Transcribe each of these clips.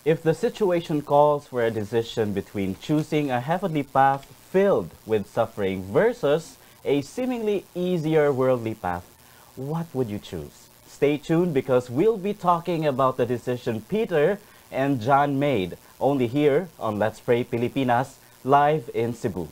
If the situation calls for a decision between choosing a heavenly path filled with suffering versus a seemingly easier worldly path, what would you choose? Stay tuned because we'll be talking about the decision Peter and John made only here on Let's Pray Pilipinas, live in Cebu.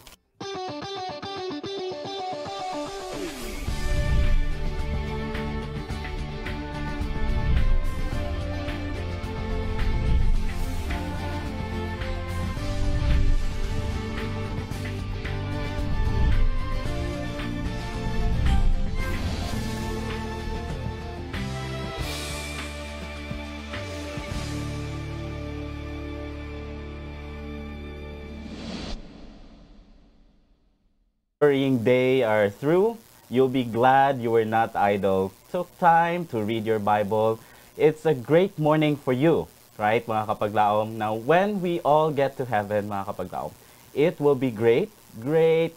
Worrying day are through, you'll be glad you were not idle. Took time to read your Bible. It's a great morning for you, right, mga kapaglaom? Now, when we all get to heaven, mga kapaglaom, it will be great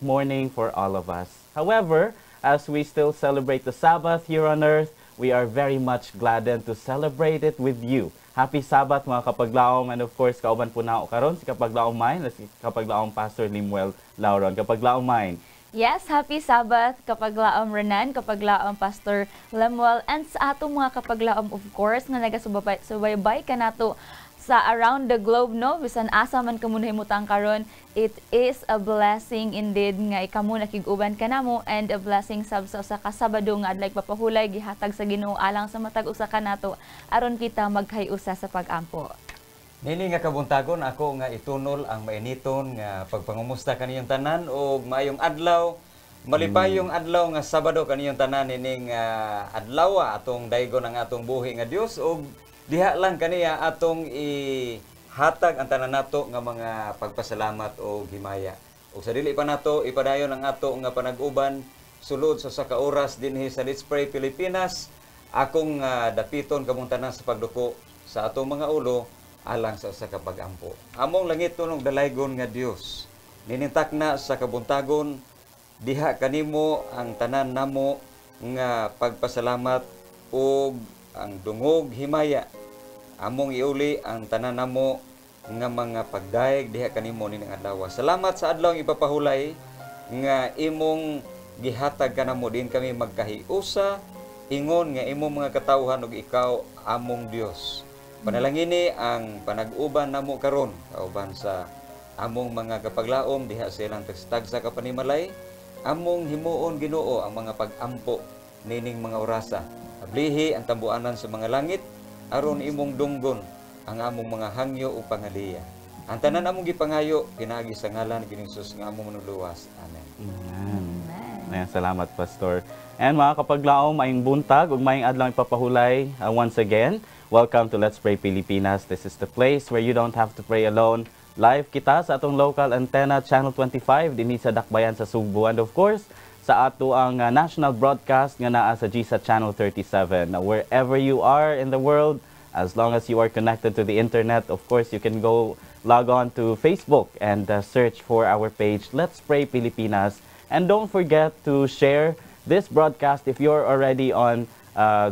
morning for all of us. However, as we still celebrate the Sabbath here on earth, we are very much gladdened to celebrate it with you. Happy Sabbath mga kapaglaom, and of course, kauban po na karon si kapaglaom mine, si kapaglaom Pastor Limuel Lauron. Kapaglaom mine. Yes, happy Sabbath kapaglaom Renan, kapaglaom Pastor Lemuel, and sa atong mga kapaglaom of course nga nagasubaybay kanato sa around the globe, no, bisan asa man kamo nahimutang karon. It is a blessing indeed nga ikamo nakig-uban kanamo, and a blessing sab sa usa ka Sabado nga adlay papahulay gihatag sa Ginoo alang sa matag usa kanato aron kita maghay-usa sa pag-ampo. Nini nga kabuntagon ako nga itunol ang mainiton nga pagpangumusta kaniyong tanan o maayong adlaw. Malipayong adlaw nga Sabado kaniyong tanan nining adlaw atong daygon ang atong buhi nga Dios o diha lang kaniya atong ihatag ang tanan nato nga mga pagpasalamat o himaya. O sa dili pa nato ipadayon ang ato nga panag-uban sulod sa ka oras dinhi sa Let's Pray Pilipinas. Akong dapiton kamong tanan sa pagduko sa atong mga ulo alang sa usa ka pag-ampo. Among langit tunong dalaygon nga Dios. Ninintak na sa kabuntagon diha kanimo ang tanan namo nga pagpasalamat ug ang dungog himaya. Among iuli ang tanan namo nga mga pagdaig diha kanimo nining adlaw. Salamat sa adlaw ipapahulay nga imong gihatag kanamo din kami magkahiusa ingon nga imong mga katawhan ug ikaw among Dios. Panalangini ang panag-uban namo karon kauban sa among mga kapaglaom diha sa ilang tagsa ka panimalay. Among himuon Ginoo ang mga pag-ampo nining mga orasa. Ablihi ang tambuanan sa mga langit aron imong dunggon ang among mga hangyo o pangaliya. Ang tanan among gipangayo pinaagi sa ngalan ni Jesus nga among manuluwas. Amen. Amen. Salamat Pastor. And mga kapaglaom, maayong buntag ug maayong adlaw ipapahulay once again. Welcome to Let's Pray Pilipinas. This is the place where you don't have to pray alone. Live kita sa atong local antenna, Channel 25, dinhi sa Dakbayan sa Subo. And of course, sa ato ang national broadcast nga naa sa GSA Channel 37. Now, wherever you are in the world, as long as you are connected to the internet, of course, you can go log on to Facebook and search for our page, Let's Pray Pilipinas. And don't forget to share this broadcast if you're already on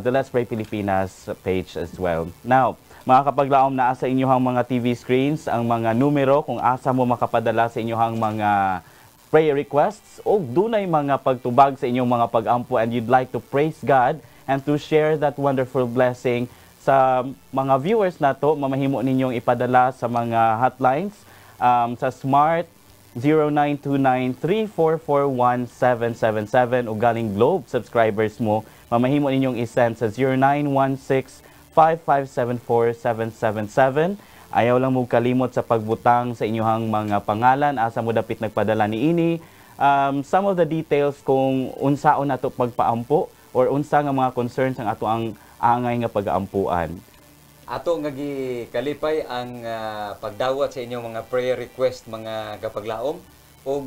the Let's Pray Pilipinas page as well. Now, mga kapaglaom, naa sa inyong mga TV screens ang mga numero kung asa mo makapadala sa inyong mga prayer requests o dunay mga pagtubag sa inyong mga pag-ampo and you'd like to praise God and to share that wonderful blessing sa mga viewers nato, mamahimo ninyong ipadala sa mga hotlines sa Smart 092934417777 o galing Globe subscribers mo, mamahimo ninyong isend sa 0916-5574-777. Ayaw lang mo kalimot sa pagbutang sa inyong mga pangalan, asa mo dapit nagpadala ni ini. Some of the details kung unsaon nato pagpaampo or unsa nga mga concerns ang ato ang angay nga pag-aampuan. Ato nga gikalipay ang pagdawat sa inyong mga prayer request mga kapaglaom ug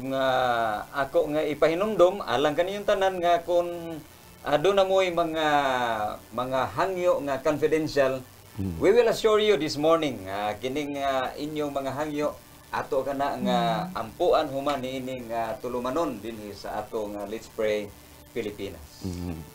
ako nga ipahinumdom alang kaniyong tanan nga kung doon na mo'y mga hangyo nga confidential. We will assure you this morning, kining inyong mga hangyo, ato ka na nga ampuan human niining tulumanon din sa ato nga Let's Pray Pilipinas.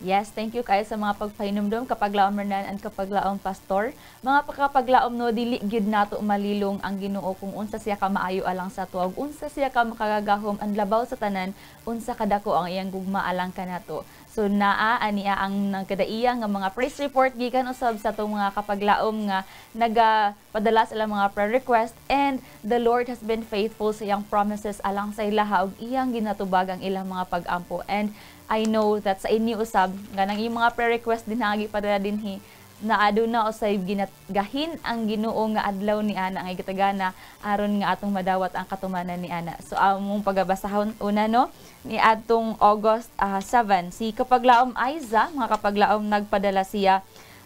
Yes, thank you kayo sa mga pagpahinumdum kapaglaom Renan and kapaglaom Pastor. Mga kapaglaom no dili gyud nato malilong ang Ginoo kung unsa siya ka maayo alang sa tuog, unsa siya ka makagagahom ang labaw sa tanan, unsa kadako ang iyang gugma alang kanato. So naa aniya ang nagkadaiya nga mga praise report gikan usab sa atong mga kapaglaom nga nagapadala sila mga prayer request, and the Lord has been faithful sa iyang promises alang sa ilaha ug iyang ginatubag ang ilang mga pag-ampo. And I know that sa inyo usab nga nang iyong mga prayer request din hagi padala dinhi na aduna usay ginatgahin ang Ginoo nga adlaw ni ana nga gitagana aron nga atong madawat ang katumanan ni ana. So among pagabasahon una no ni atong August 7 si kapaglaom Aiza, mga kapaglaom nagpadala siya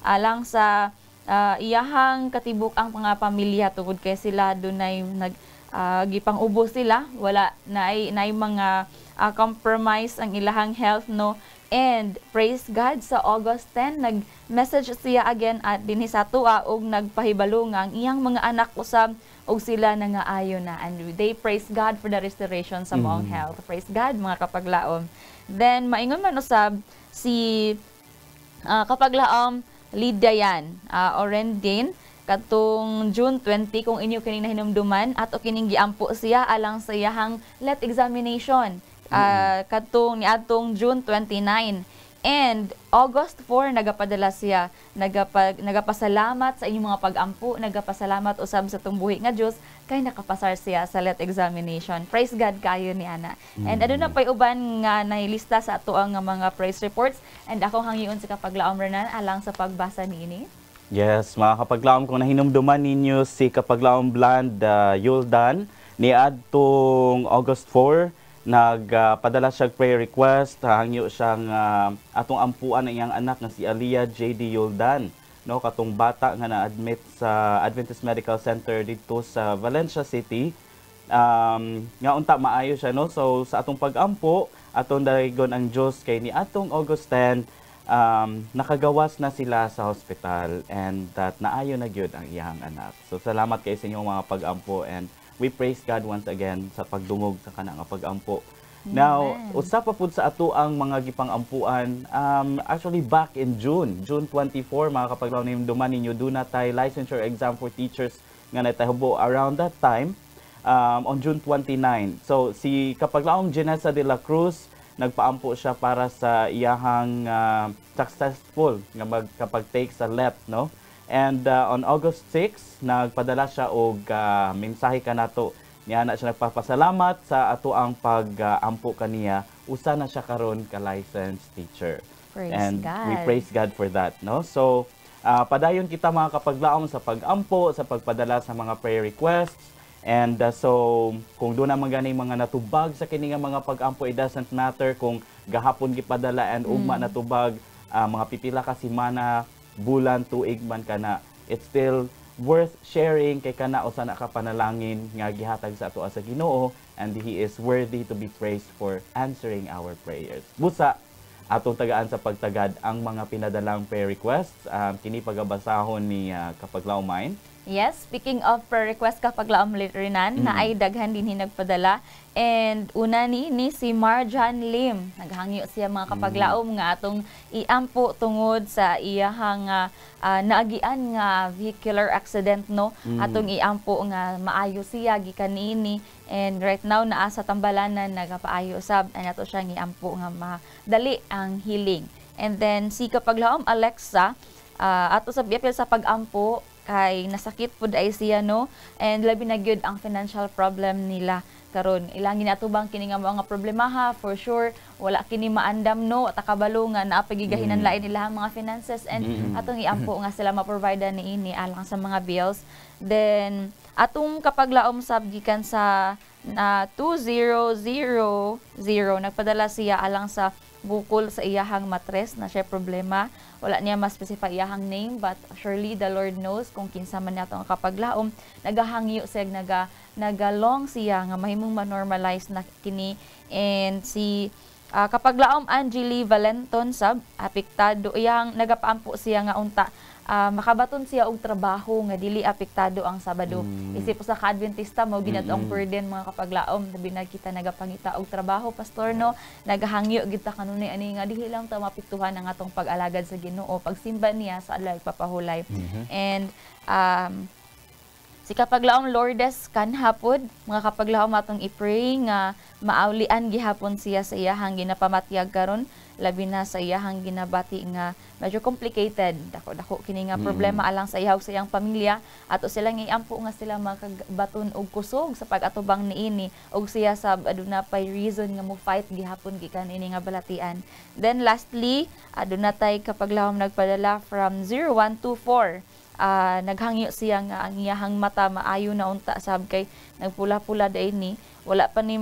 alang sa iyahang katibuk ang mga pamilya tungod kay sila dunay gipang ubos sila, wala naay mga compromise ang ilahang health no. And praise God sa August 10 nag-message siya again at dinhi sa tuwa og nagpahibalo nga ang iyang mga anak usab og sila nangaayo na, and they praise God for the restoration sa maong health. Praise God mga kapaglaom. Then maingon man usab si kapaglaom Lidayan Orendin katong June 20 kung inyo kining nahinumduman at o kining giampo siya alang sa iyahang let examination katong niadtong June 29. And August 4 nagapadala siya, nagapasalamat sa inyong mga pag-ampo, nagapasalamat usab sa tumbuhi nga Dios kay nakapasar siya sa let examination. Praise God kayo ni ana. And aduna pay uban nga nahilista sa ato ang mga praise reports, and akong hangyoon sa kapaglaom Renan alang sa pagbasa niini. Yes, mga kapaglaom, kung nahinumduman ninyo si kapaglaom Bland Yuldan ni adtong August 4, nagpadala siya prayer request, hangyo siyang atong ampuan ang iyang anak nga si Aliyah J.D. Yuldan, no, katong bata nga na-admit sa Adventist Medical Center dito sa Valencia City. Nga unta maayo siya, no. So sa atong pag-ampo atong daygon ang Dios kay ni atong August 10 nakagawas na sila sa hospital, and that naayo na gyud ang iyang anak. So salamat kay sa inyong mga pag-ampo, and we praise God once again sa pagdungog sa kanang pag-ampo. Now, usa pa pud sa ato ang mga gipang-ampuan, actually back in June 24, mga kapaglaom nahinumduman ninyo, do na tay licensure exam for teachers nga natahubo around that time, on June 29. So si kapaglaom Janessa de la Cruz, nagpaampo siya para sa iyahang successful nga magkapag-take sa LEP, no? And on August 6, nagpadala siya og mensahe kanato. Niya na siya nagpapasalamat sa ato ang pag-ampo kaniya. Usa na siya karon ka licensed teacher. Praise God. We praise God for that, no? So padayon kita mga kapaglaom sa pag-ampo, sa pagpadala sa mga prayer requests. And so kung doon naman ganing mga natubag sa kini nga mga pag-ampo, it doesn't matter kung gahapon gipadala and ugma natubag, mga pipila ka semana, bulan, tuig man kana, it's still worth sharing kay kana usa na ka panalangin nga gihatag sa ato sa Ginoo, and He is worthy to be praised for answering our prayers. Busa atong tagaan sa pagtagad ang mga pinadalang prayer requests, kini pagabasahon ni kapaglaom Main. Yes, speaking of prayer request kapaglaom Renan, na ay daghan din nagpadala. And una ni si Marjan Lim, naghangyo siya mga kapaglaom nga atong iampo tungod sa iyahang naagian nga vehicular accident, no. Atong iampo nga maayo siya gikan niini, and right now naa sa Tambalanan nagapaayo usab, and ato siyang iampo nga madali ang healing. And then si kapaglaom Alexa, ato sa biapil sa pag-ampo kay nasakit pud ay siya, no, and labi na gyud ang financial problem nila karon. Ilang ginatubang kini nga mga problemaha, for sure wala kini maandam, no, takabalo nga naapagigahinan lain nila mga finances, and atong iampo nga sila ma-provide niini alang sa mga bills. Then atong kapaglaom sab gikan sa 2000 nagpadala siya alang sa bukol sa iyahang matres na siya problema. Wala niya ma-specify iyahang name, but surely the Lord knows kung kinsa man nato ang kapaglaom. Nagahangyo siya, nagalong siya nga mahimong ma-normalize na kini. And si Kapag laom Angeli Valenton sab apektado iyang nagapaampo siya nga unta makabaton siya og trabaho nga dili apektado ang Sabado. Isip sa ka-Adventista mo ginadtong burden mga kapaglaom labi na kita nagapangita og trabaho pastor no nagahangyo gid ta kanunay ani nga dili lang ta mapiktuhan ang atong pag-alagad sa Ginoo pagsimba niya sa alay papahulay. And si kapaglaom Lourdes kanhapod mga kapaglaom atong i-pray nga maaulian gihapon siya sa iyahang ginapamatyag karon labi na sa iyahang ginabati nga medyo complicated dako kini nga problema alang sa iyaw sa iyang pamilya ato sila iampo nga sila makabaton og kusog sa pag-atubang niini og siya sab aduna pay reason nga mo fight gihapon gikan ini nga balatian. Then lastly aduna tay kapaglawom nagpadala from 0124 naghangyo siya nga ang iyahang mata maayo na unta sab kay nagpula-pula day ni wala pa ni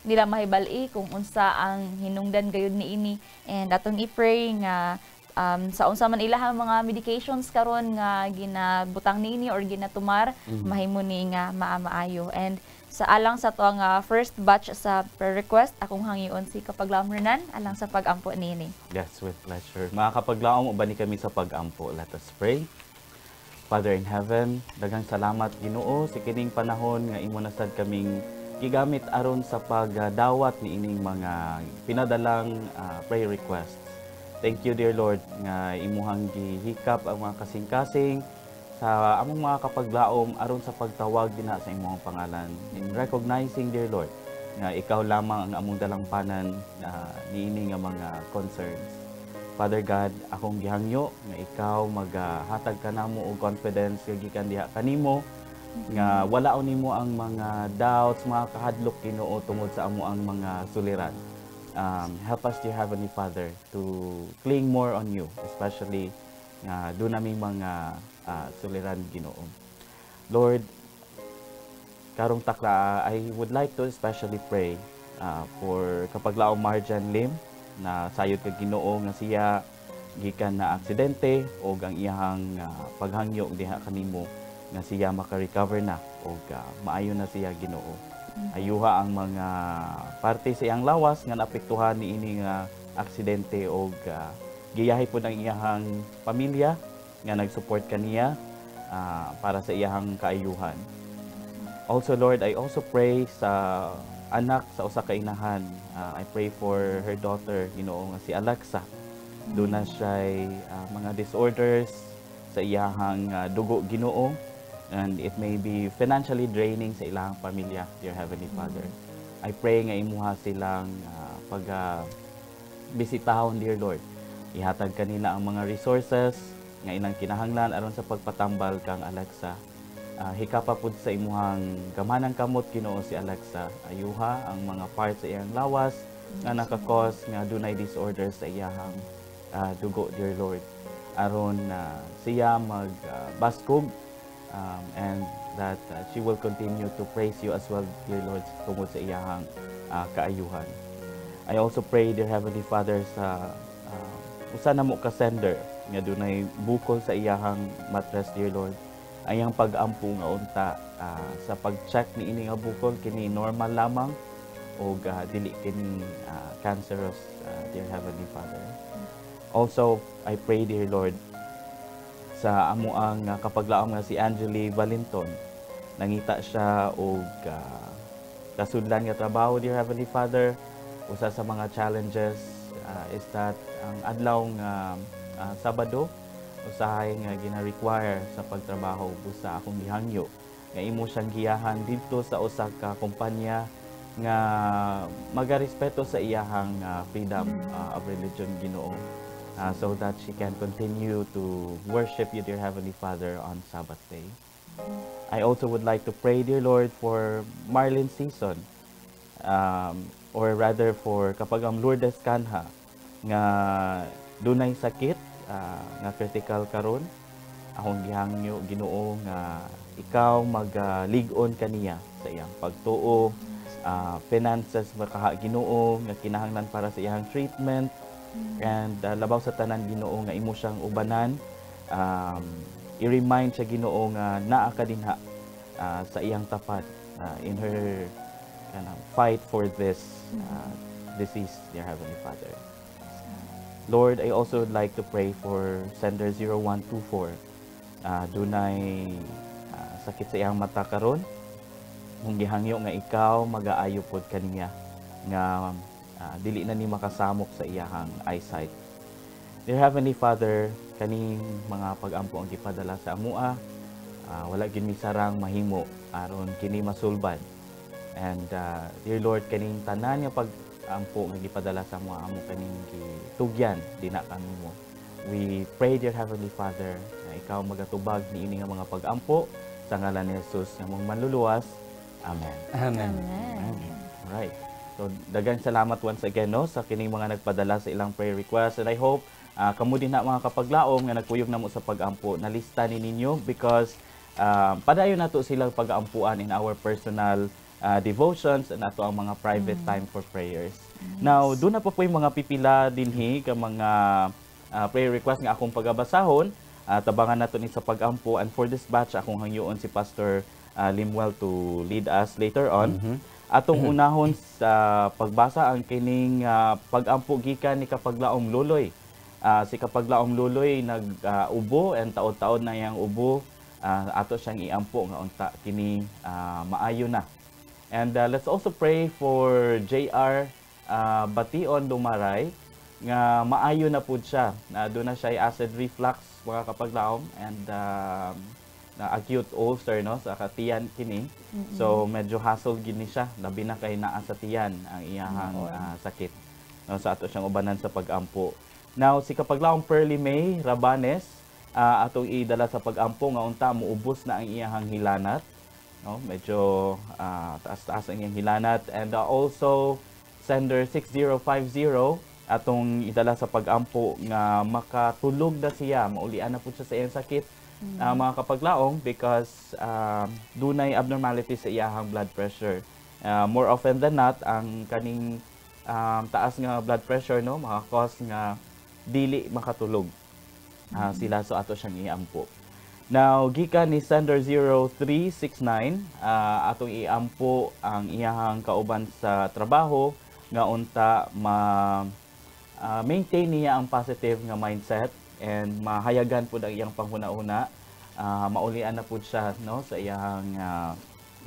nila mahibal-i kung unsa ang hinungdan gayud niini and atong i-pray nga sa unsa man ilahang mga medications karon nga ginabutang niini or ginatumar mahimo ni nga maayo. And sa alang sa to nga first batch sa prayer request akong hangyoon si Kapaglaom Renan alang sa pag-ampo niini. Yes, with pleasure. Mga kapaglaom ubani kami sa pag-ampo. Let us pray. Father in heaven, daghang salamat Ginoo sa kining panahon nga imo nasad kaming gigamit aron sa pagdawat ni ining mga pinadalang prayer requests. Thank you dear Lord nga imuhang gihikap ang mga kasing-kasing sa among mga kapaglaom aron sa pagtawag dinha sa imong pangalan. In recognizing dear Lord nga ikaw lamang ang among dalampanan niini nga mga concerns. Father God, akong gihangyo nga ikaw maghatag kanamo og confidence nga gikan diha kanimo nga walaon nimo ang mga doubts, mga kahadlok Ginoo tungod sa amo ang mga suliran. Help us, dear Heavenly Father, to cling more on you, especially nga doon naming mga suliran Ginoo. Lord, karong takla, I would like to especially pray for kapaglaom Marjan Lim na sayod kag Ginoo nga siya gikan na aksidente o ang iyahang paghangyo diha kanimo nga siya maka-recover na o maayo na siya Ginoo. Ayuha ang mga parte sa iyang lawas nga naapektuhan ni ini nga aksidente o giyahi po ng iyahang pamilya nga nag-support kaniya para sa iyahang kaayuhan. Also Lord, I also pray sa anak sa usa ka inahan. I pray for her daughter, Ginoo nga si Alexa. Doon na siya mga disorders sa iyahang dugo Ginoo. And it may be financially draining sa ilang pamilya, dear Heavenly Father. I pray nga imuha silang bisitahon, dear Lord. Ihatag kanila ang mga resources nga inang kinahanglan aron sa pagpatambal kang Alexa. Hikapapud sa imuhang gamanang kamot Ginoo si Alexa. Ayuha ang mga parts sa iyang lawas nga nakakos nga dunay disorders sa iyahang dugo, dear Lord. Aron siya magbaskog and that she will continue to praise you as well, dear Lord, tungod sa iyahang kaayuhan. I also pray, dear Heavenly Father, sa usa na mo ka sender nga dunay bukol sa iyahang mattress, dear Lord. Ayang pag-ampo nga unta sa pag-check ni ini nga bukol kini normal lamang o dili kini cancerous, dear Heavenly Father. Also, I pray, dear Lord, sa amo ang kapaglaom nga si Angeli Valenton. Nangita siya og kasudlan nga trabaho, dear Heavenly Father. Usa sa mga challenges is that ang adlaw nga Sabado usahay nga gina-require sa pagtrabaho busa akong gihangyo nga imo siyang giyahan dito sa usa ka kumpanya nga magarespeto sa iyahang freedom of religion Ginoo. So that she can continue to worship you, dear Heavenly Father, on Sabbath day. I also would like to pray, dear Lord, for Marlene Season, or rather for kapag ang Lourdes Kanha, nga dunay sakit, nga critical karon. Akong gihangyo Ginoo nga ikaw mag-lig-on kaniya sa iyang pagtuo, finances makaha Ginoo nga kinahanglan para sa iyang treatment. And labaw sa tanan Ginoo nga imo siyang ubanan, i-remind siya Ginoo nga naa ka dinha sa iyang tapat in her fight for this deceased, dear Heavenly Father. Lord, I also would like to pray for sender 0124. Dunay sakit sa iyang mata karon. Kung gihangyo nga ikaw mag-aayo pod kaniya nga dili na ni makasamok sa iyang eyesight. Dear Heavenly Father, kaning mga pag-ampo ang gipadala sa amua, wala gid mi sarang mahimo aron kini masulbad. And dear Lord, kaning tanan nga pag-ampo nga gipadala sa amua amo kaning gitugyan dina kanimo. We pray, dear Heavenly Father, na ikaw magatubag niini nga mga pag-ampo sa ngalan ni Jesus nga mong manluluwas. Amen. Amen. Right. So, daghang salamat once again no, sa kining mga nagpadala sa ilang prayer requests. And I hope kamo din na mga kapaglaom nga nagkuyog namo sa pag-ampo, nalista ni ninyo because padayon nato silang pag-ampuan in our personal devotions and ato ang mga private time for prayers. Now, doon na po yung mga pipila dinhi ka mga prayer request nga akong pagabasahon. Tabangan nato ni sa pag-ampo, and for this batch akong hangyoon si Pastor Limwell to lead us later on. Atong unahon sa pagbasa ang kining pag-ampo gikan ni Kapaglaom Luloy. Si Kapaglaom Luloy nag-ubo and taod-taod na yang ubo. Ato siyang iampo nga unta kini maayo na. And let's also pray for JR Bation Dumaray nga maayo na pud siya. Doon na siya acid reflux mga kapaglaom and na acute ulcer no sa katiyan kini. So medyo hassle gid ni siya labi na kay naa sa tiyan ang iyahang sakit. No, sa ato siyang ubanan sa pag-ampo. Now si kapaglaom Pearly May Rabanes atong idala sa pag-ampo nga unta muubos na ang iyahang hilanat. No, medyo taas-taas ang iyang hilanat, and also sender 6050 atong idala sa pag-ampo nga makatulog na siya, maulian na po siya sa iyang sakit mga kapaglaong because dunay abnormality sa iyahang blood pressure. More often than not, ang kaning taas nga blood pressure no maka-cause nga dili makatulog sila, so ato siyang iampo. Now, gikan ni sender 0369, atong iampo ang iyahang kauban sa trabaho nga unta maintain niya ang positive nga mindset and mahayagan pud ang iyang panghuna-huna. Maulian na pud siya no sa iyang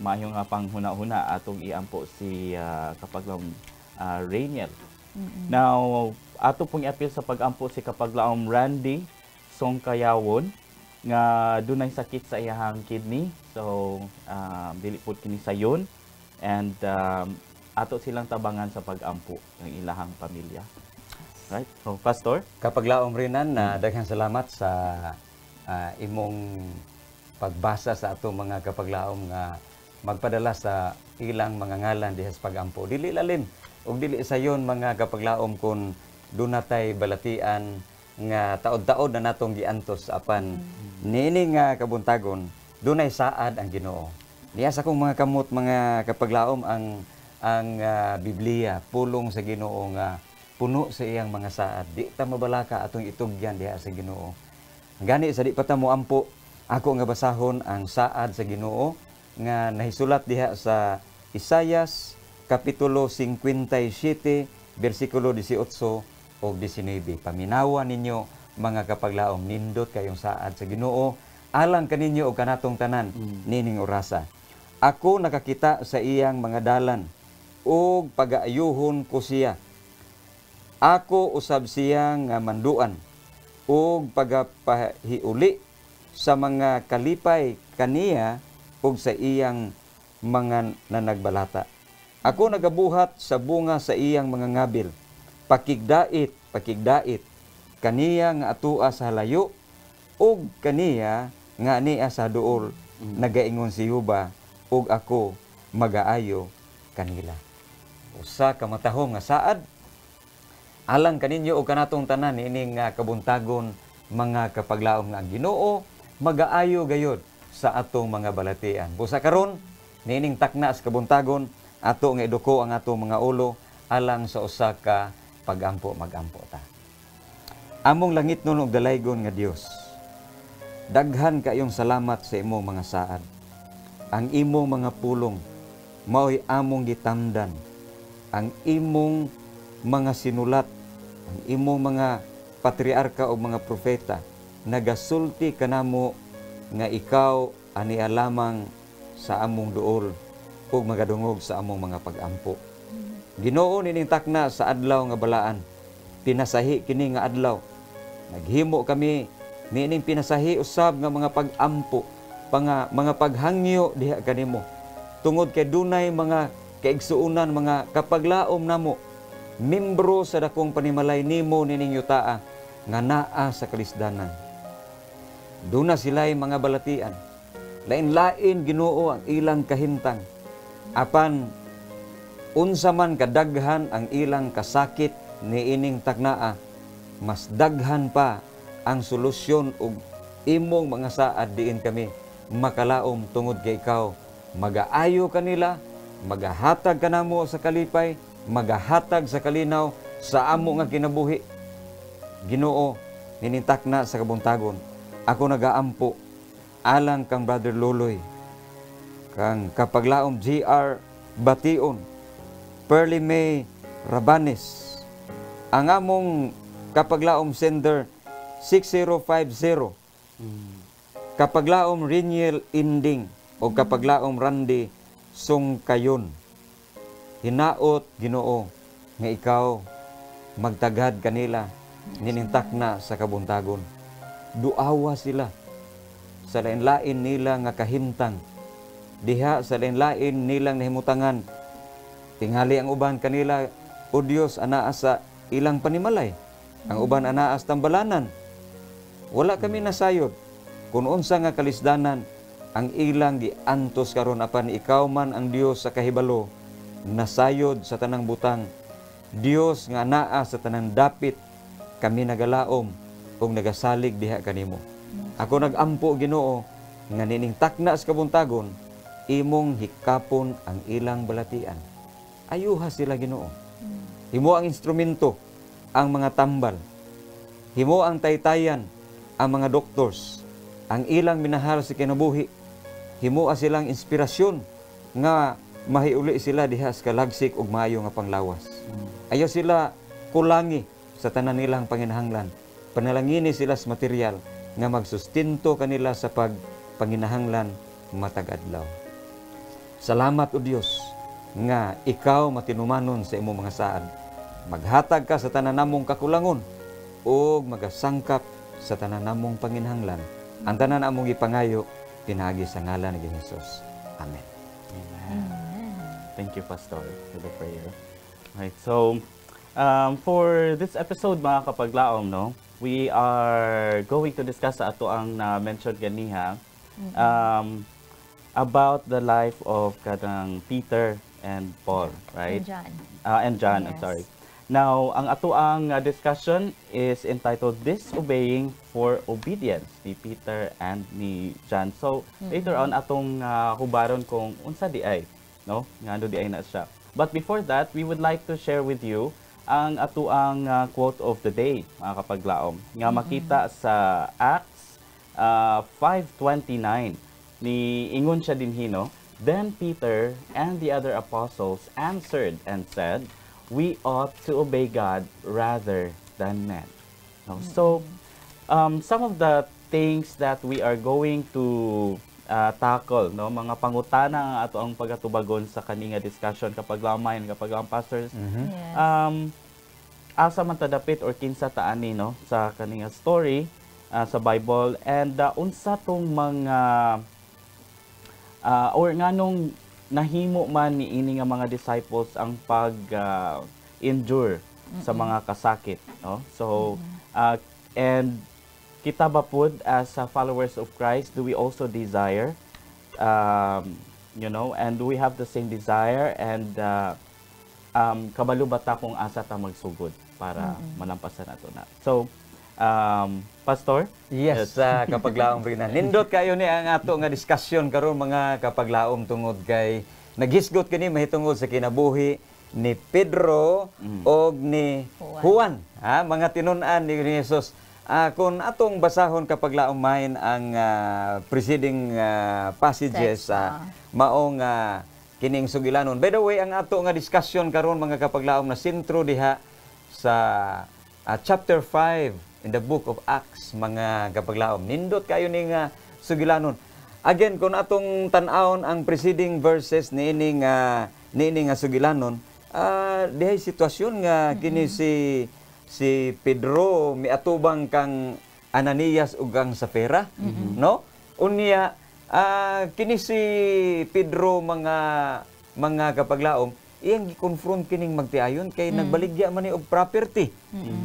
maayong nga panghuna-huna atong iampo si Kapaglaom Rainiel. Now, ato pong i-appeal sa pag-ampo si Kapaglaom Randy Songkayawon nga dunay sakit sa iyahang kidney. So, dili pud kini sayon, and ato silang tabangan sa pag-ampo ng ilahang pamilya. Right? So, Pastor? Kapaglaom Rinan, daghang salamat sa imong pagbasa sa ato mga kapaglaom nga magpadala sa ilang mga ngalan diha sa pag-ampo. Dili lalim ug dili sayon mga kapaglaom kun dunatay balatian nga taod-taod na natong giantos apan niini nga kabuntagon dunay saad ang Ginoo. Niya sa kong mga kamot mga kapaglaom ang Biblia pulong sa Ginoo nga puno sa iyang mga saad. Di ta mabalaka atong itugyan diha sa Ginoo. Gani sa di pa ta moampo, ako nga basahon ang saad sa Ginoo nga nahisulat diha sa Isayas kapitulo 57 bersikulo 18 o 19. Paminawa ninyo mga kapaglaom, nindot kayong saad sa Ginoo alang kaninyo og kanatong tanan nining orasa. Ako nakakita sa iyang mga dalan ug pagaayuhon ko siya. Ako usab siya nga manduan ug pagapahiuli sa mga kalipay kaniya ug sa iyang mga nanagbalata. Ako nagabuhat sa bunga sa iyang mga ngabil. Pakigdait kaniya nga atua sa halayo ug kaniya nga ania sa duol. Nagaingon si Yuba ug ako magaayo kanila. Usa ka matahong nga saad alang kaninyo o kanatong tanan ining kabuntagon mga kapaglaom nga ang Ginoo magaayo gayod sa atong mga balatian. Busa karon nining takna sa kabuntagon ato nga eduko ang atong mga ulo alang sa usa ka pagampo magampo ta. Among langit nun og dalaygon nga Dios. Daghan kayong salamat sa imong mga saad. Ang imong mga pulong mao'y among gitamdan. Ang imong mga sinulat, ang imong mga patriarka o mga propeta, nagasulti kanamo nga ikaw ania lamang sa among duol ug magadungog sa among mga pag-ampo. Ginoo nining takna sa adlaw nga balaan, pinasahi kini nga adlaw. Naghimo kami nining pinasahi usab nga mga pag-ampo, mga paghangyo diha kanimo. Tungod kay dunay mga kaigsuunan, mga kapaglaom namo, membro sa dakong panimalay nimo nining yutaa nga naa sa kalisdanan. Duna sila'y mga balatian. Lain-lain Ginoo ang ilang kahintang. Apan unsa man kadaghan ang ilang kasakit niining taknaa, mas daghan pa ang solusyon ug imong mga saad diin kami makalaom tungod kay ikaw. Magaayo kanila, magahatag kanamo sa kalipay, magahatag sa kalinaw sa amo nga kinabuhi. Ginoo, ninintakna sa kabuntagon, ako nagaampo alang kang Brother Loloy, kang kapaglaom GR Bation, Pearly May Rabanes, ang among kapaglaom sender 6050, kapaglaom Riniel Inding o kapaglaom Randy Sungkayon. Hinaot Ginoo nga ikaw magtagad kanila ninintakna sa kabuntagon. Duawa sila sa lain-lain nila nga kahimtang, diha sa lain-lain nilang nahimutangan. Tingali ang uban kanila, o Dios, anaa sa ilang panimalay, ang uban anaa sa tambalanan. Wala kami nasayod kung unsa nga kalisdanan ang ilang giantos karon, apan ikaw man ang Dios sa kahibalo, nasayod sa tanang butang. Dios nga naa sa tanang dapit, kami nagalaom ug nagasalig diha kanimo. Ako nagampo Ginoo nga nining takna sa kabuntagon, imong hikapon ang ilang balatian. Ayuha sila Ginoo. Himo ang instrumento ang mga tambal. Himo ang taytayan ang mga doctors, ang ilang minahal sa kinabuhi. Himo silang inspirasyon nga mahiuli sila diha sa kalagsik ug maayo nga panglawas. Ayaw sila kulangi sa tanan nilang panginahanglan. Panalangini sila sa material nga magsustinto kanila sa pagpanginahanglan matag adlaw. Salamat o Dios nga ikaw matinumanon sa imong mga saad. Maghatag ka sa tanan namong kakulangon ug magasangkap sa tanan namong panginahanglan. Ang tanan namong ipangayo pinagi sa ngalan ni Jesus. Amen. Amen. Thank you, Pastor, for the prayer. Right, so for this episode, mga kapaglaom, no, we are going to discuss sa ato ang na-mention ganiha about the life of kadang Peter and Paul, right? And John. And John, I'm Yes. sorry. Now, ang ato ang discussion is entitled Disobeying for Obedience, ni Peter and ni John. So, later on, atong hubaron kung unsa di ay, no? Nga ano di ay na siya. But before that, we would like to share with you ang ato ang quote of the day, mga kapaglaom. Nga makita sa Acts 5:29, ni ingon siya din hino, Then Peter and the other apostles answered and said, we ought to obey God rather than men. No? So, some of the things that we are going to tackle, no, mga pangutana ang ato ang pagatubagon sa kaninga discussion kapag lamay, kapag ang pastors, Yes. asa man tadapit or kinsa taani, no, sa kaninga story sa Bible, and unsa tong mga or nganong nahimo man ni ini nga mga disciples ang pag-endure sa mga kasakit, no? So and kita ba pud as followers of Christ, do we also desire you know, and do we have the same desire, and kabalo ba ta kung asa ta magsugod para malampasan nato na. So Pastor? Yes, kapaglaom rin na. Nindot kayo ni ang ato nga diskusyon karon mga kapaglaom tungod kay naghisgot kini mahitungod sa kinabuhi ni Pedro og ni Juan. Mga tinun-an ni Jesus. Kung atong basahon kapaglaom mahin ang preceding passages, maong kining sugilanon. By the way, ang ato nga discussion karon mga kapaglaom na sentro diha sa chapter 5 in the book of Acts mga kapaglaom. Nindot kayo ni nga sugilanon. Again, kung atong tan-awon ang preceding verses niini nga sugilanon, dihay sitwasyon nga kini si Pedro miatubang kang Ananias ug kang Safira, no? Unya kini si Pedro mga kapaglaom, iyang gi-confront kining magtiayon kay nagbaligya man ni og property.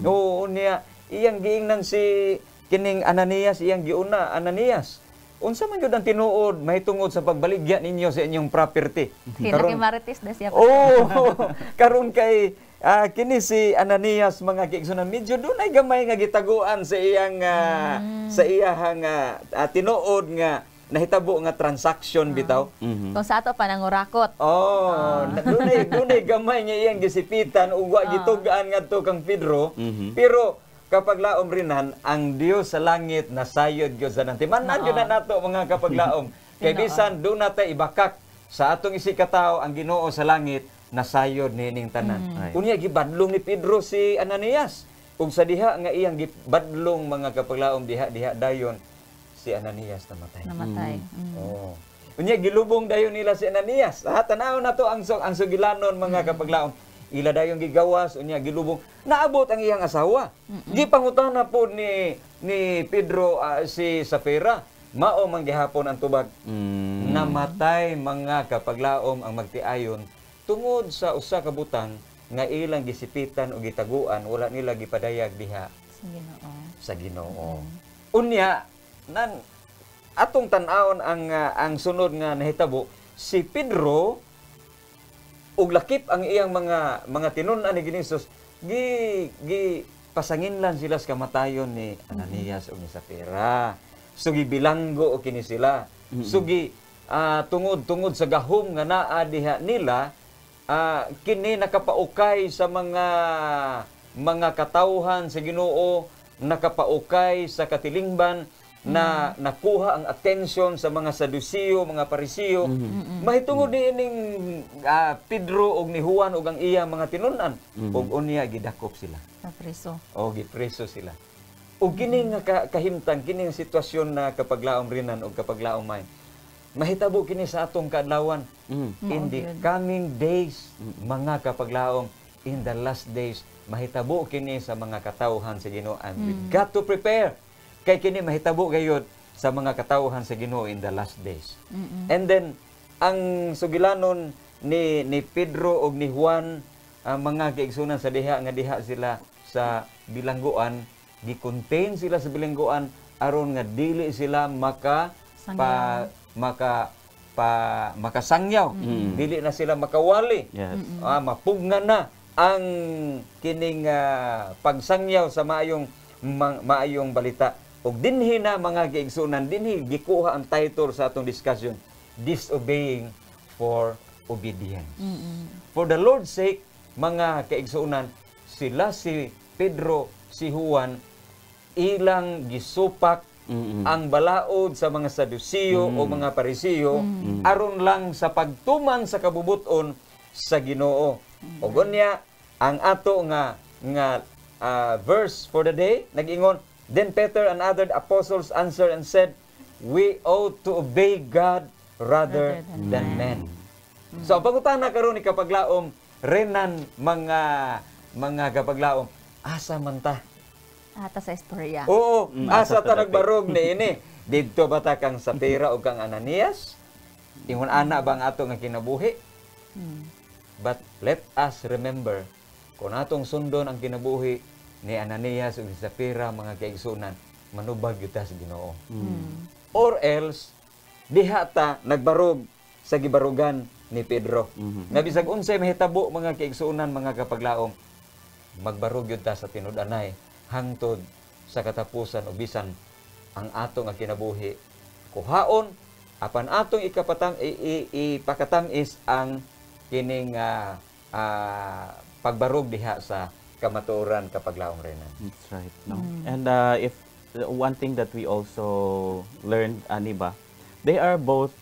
No, unya iyang giingnan si kining Ananias, iyang giuna, Ananias, unsa man gyud ang tinuod mahitungod sa pagbaligya ninyo sa inyong property? Kinakimarites na siya. Karon kay kini si Ananias mga kiigsunan, medyo dunay gamay nga gitaguan sa iyang sa iyang tinuod nga nahitabo nga transaction bitaw. Kung sa ato panangurakot. Dunay gamay nga iyang gisipitan ug wa gitugaan ngadto kang Pedro. Pero kapaglaom rinan ang Dios sa langit nasayod gyud sa nantimanan gyud na nato mga kapaglaom. Kay bisan do natay ibakak sa atong isikatawo ang Ginoo sa langit nasayod nining tanan. Unya gibadlong ni Pedro si Ananias. Ug sa diha nga iyang gibadlong mga kapaglaom diha dayon si Ananias Namatay. Unya gilubong dayon nila si Ananias. Tanaw na to ang sugilanon mga kapaglaom. Ila dayon gigawas, unya gilubong. Naabot ang iyang asawa. Gipangutana po ni Pedro si Safira. Mao man gihapon ang tubag. Namatay mga kapaglaom ang magtiayon tungod sa usa ka butang nga ilang gisipitan o gitaguan, wala nila gipadayag diha sa Ginoo. Unya atong tan-awon ang sunod nga nahitabo, si Pedro ug lakip ang iyang mga tinun-an ni Ginisus, gi pasanginlan sila sa kamatayon ni Ananias ug ni Safira. Sugi bilanggo o kini sila. Sugi tungod sa gahom nga naa diha nila, kini nakapaukay sa mga katawhan sa Ginoo, nakapaukay sa katilingban na nakuha ang atensyon sa mga Saduceo, mga Parisiyo. Mahitungod niining Pedro ug ni Juan ug ang iya mga tinun-an. Ug unya gidakop sila. Napreso. Gipreso sila. Ug kini nga kahimtang, kini nga sitwasyon na kapaglaom rinan ug kapaglaom may mahitabo kini sa atong kaadlawan. In the coming days, mga kapaglaom, in the last days, mahitabo kini sa mga katawhan sa Ginoo. And we got to prepare. Kay kini mahitabo gayud sa mga katawhan sa Ginoo in the last days. And then ang sugilanon ni Pedro ug ni Juan, mga kaigsunan sa diha nga diha sila sa bilangguan, gi-contain sila sa bilangguan aron nga dili sila makasangyaw. Dili na sila makawali. Mapugna na ang kining pagsangyaw sa maayong balita. Ug dinhi na mga kaigsunan, dinhi gikuha ang title sa atong discussion, Disobeying for Obedience. For the Lord's sake, mga kaigsunan, sila si Pedro, si Juan, ilang gisupak ang balaod sa mga Saduceo o mga Parisiyo aron lang sa pagtuman sa kabubuton sa Ginoo. Ug unya ang ato nga verse for the day nag-ingon, then Peter and other apostles answered and said, we ought to obey God rather than men. So ang pangutana karon ni kapaglaom renan mga kapaglaom, asa man ta? Ata sa istorya. Asa ta nagbarog ni ini? Didto ba ta kang Safira o kang Ananias? Ingon ana ba ang ato nga kinabuhi? But let us remember, kung atong sundon ang kinabuhi ni Ananias ug ni Safira, mga kaigsunan, manubag yuta sa Ginoo. Or else, diha ta nagbarog sa gibarugan ni Pedro. Nga bisag unsay mahitabo mga kaigsunan, mga kapaglaom, magbarog yun ta sa tinud-anay hangtod sa katapusan o bisan ang ato nga kinabuhi kuhaon apan atong ipakatamis ang kining pagbarog diha sa kamatuoran kapaglaom renan. That's right. No? And if one thing that we also learned, Aniba, they are both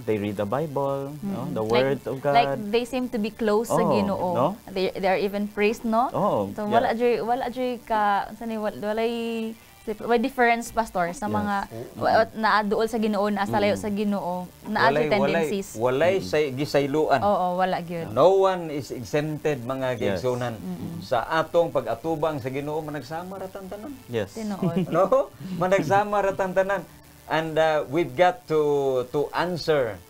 they read the Bible, no? The words of God. Like they seem to be close sa Oh, Ginoo. no? They are even praised, no? Oh, So yeah. wala joy ka walay difference, pastor, sa Yes. mga naaduol sa Ginoo, naa sa layo sa Ginoo, naa Walay tendencies. walay say gisayloan. Oo, wala gyud. No one is exempted mga gigsunan sa atong pag-atubang sa Ginoo managsama ra tanan. Yes. Tinuod. No? Managsama ra tanan. And we've got to answer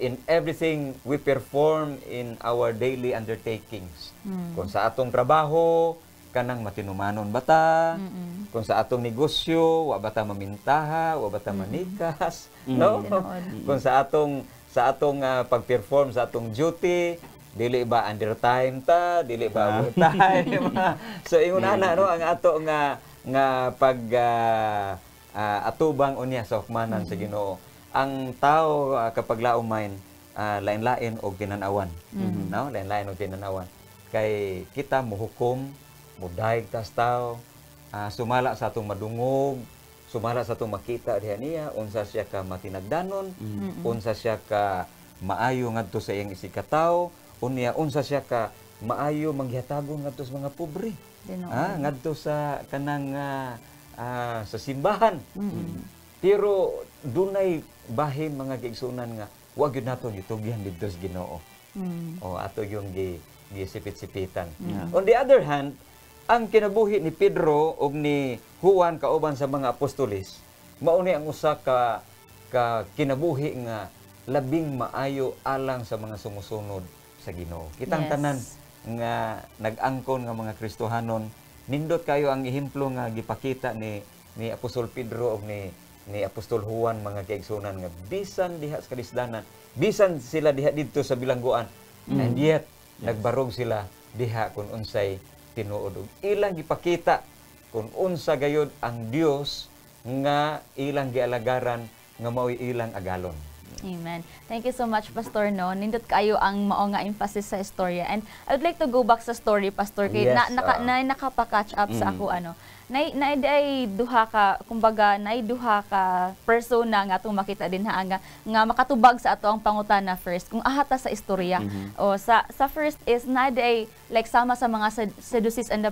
in everything we perform in our daily undertakings. Kung sa atong trabaho, kanang matinumanon bata, kung sa atong negosyo, wa bata mamintaha, wa bata manikas, no? Kung sa atong pag-perform sa atong duty, dili ba undertime ta, dili ba overtime. So ingon ana no ang ato nga pag atubang unya sa hukmanan sa Ginoo. Ang tao kapag laumain lain-lain og tinanawan, no? Lain-lain og tinanawan. Kay kita mohukom, mudayeg tas tao, sumala sa atong madungog, sumala sa atong makita diha niya, unsa siya ka matinagdanon, unsa siya ka maayo ngadto sa iyang isikataw, unya unsa siya ka maayo manghihatago ngadto sa mga pobre. Ngadto sa kanang sa simbahan. Pero dunay bahin mga kaigsunan nga wa gyud naton gitugyan didto sa Ginoo. O ato yung gisipit-sipitan. On the other hand, ang kinabuhi ni Pedro ug ni Juan kauban sa mga apostoles, mao ni ang usa ka kinabuhi nga labing maayo alang sa mga sumusunod sa Ginoo. Kitang tanan nga nag-angkon nga mga Kristohanon, nindot kayo ang ehemplo nga gipakita ni Apostol Pedro ug ni Apostol Juan mga kaigsunan nga bisan diha sa kalisdanan, bisan sila diha didto sa bilangguan, and yet nagbarog sila diha kun unsay tinuod. Ilang gipakita kung unsa gayud ang Dios nga ilang gialagaran nga mao'y ilang agalon. Amen. Thank you so much, Pastor. No, nindot kayo ang mao nga emphasis sa istorya. And I would like to go back sa story, Pastor, kay Yes, nakapa-catch up sa ako ano. Nay duha ka, kumbaga nay duha ka persona nga atong makita din nga makatubag sa ato ang pangutana first. Kung ahata sa istorya. O sa first is nay like sama sa mga Sadducees and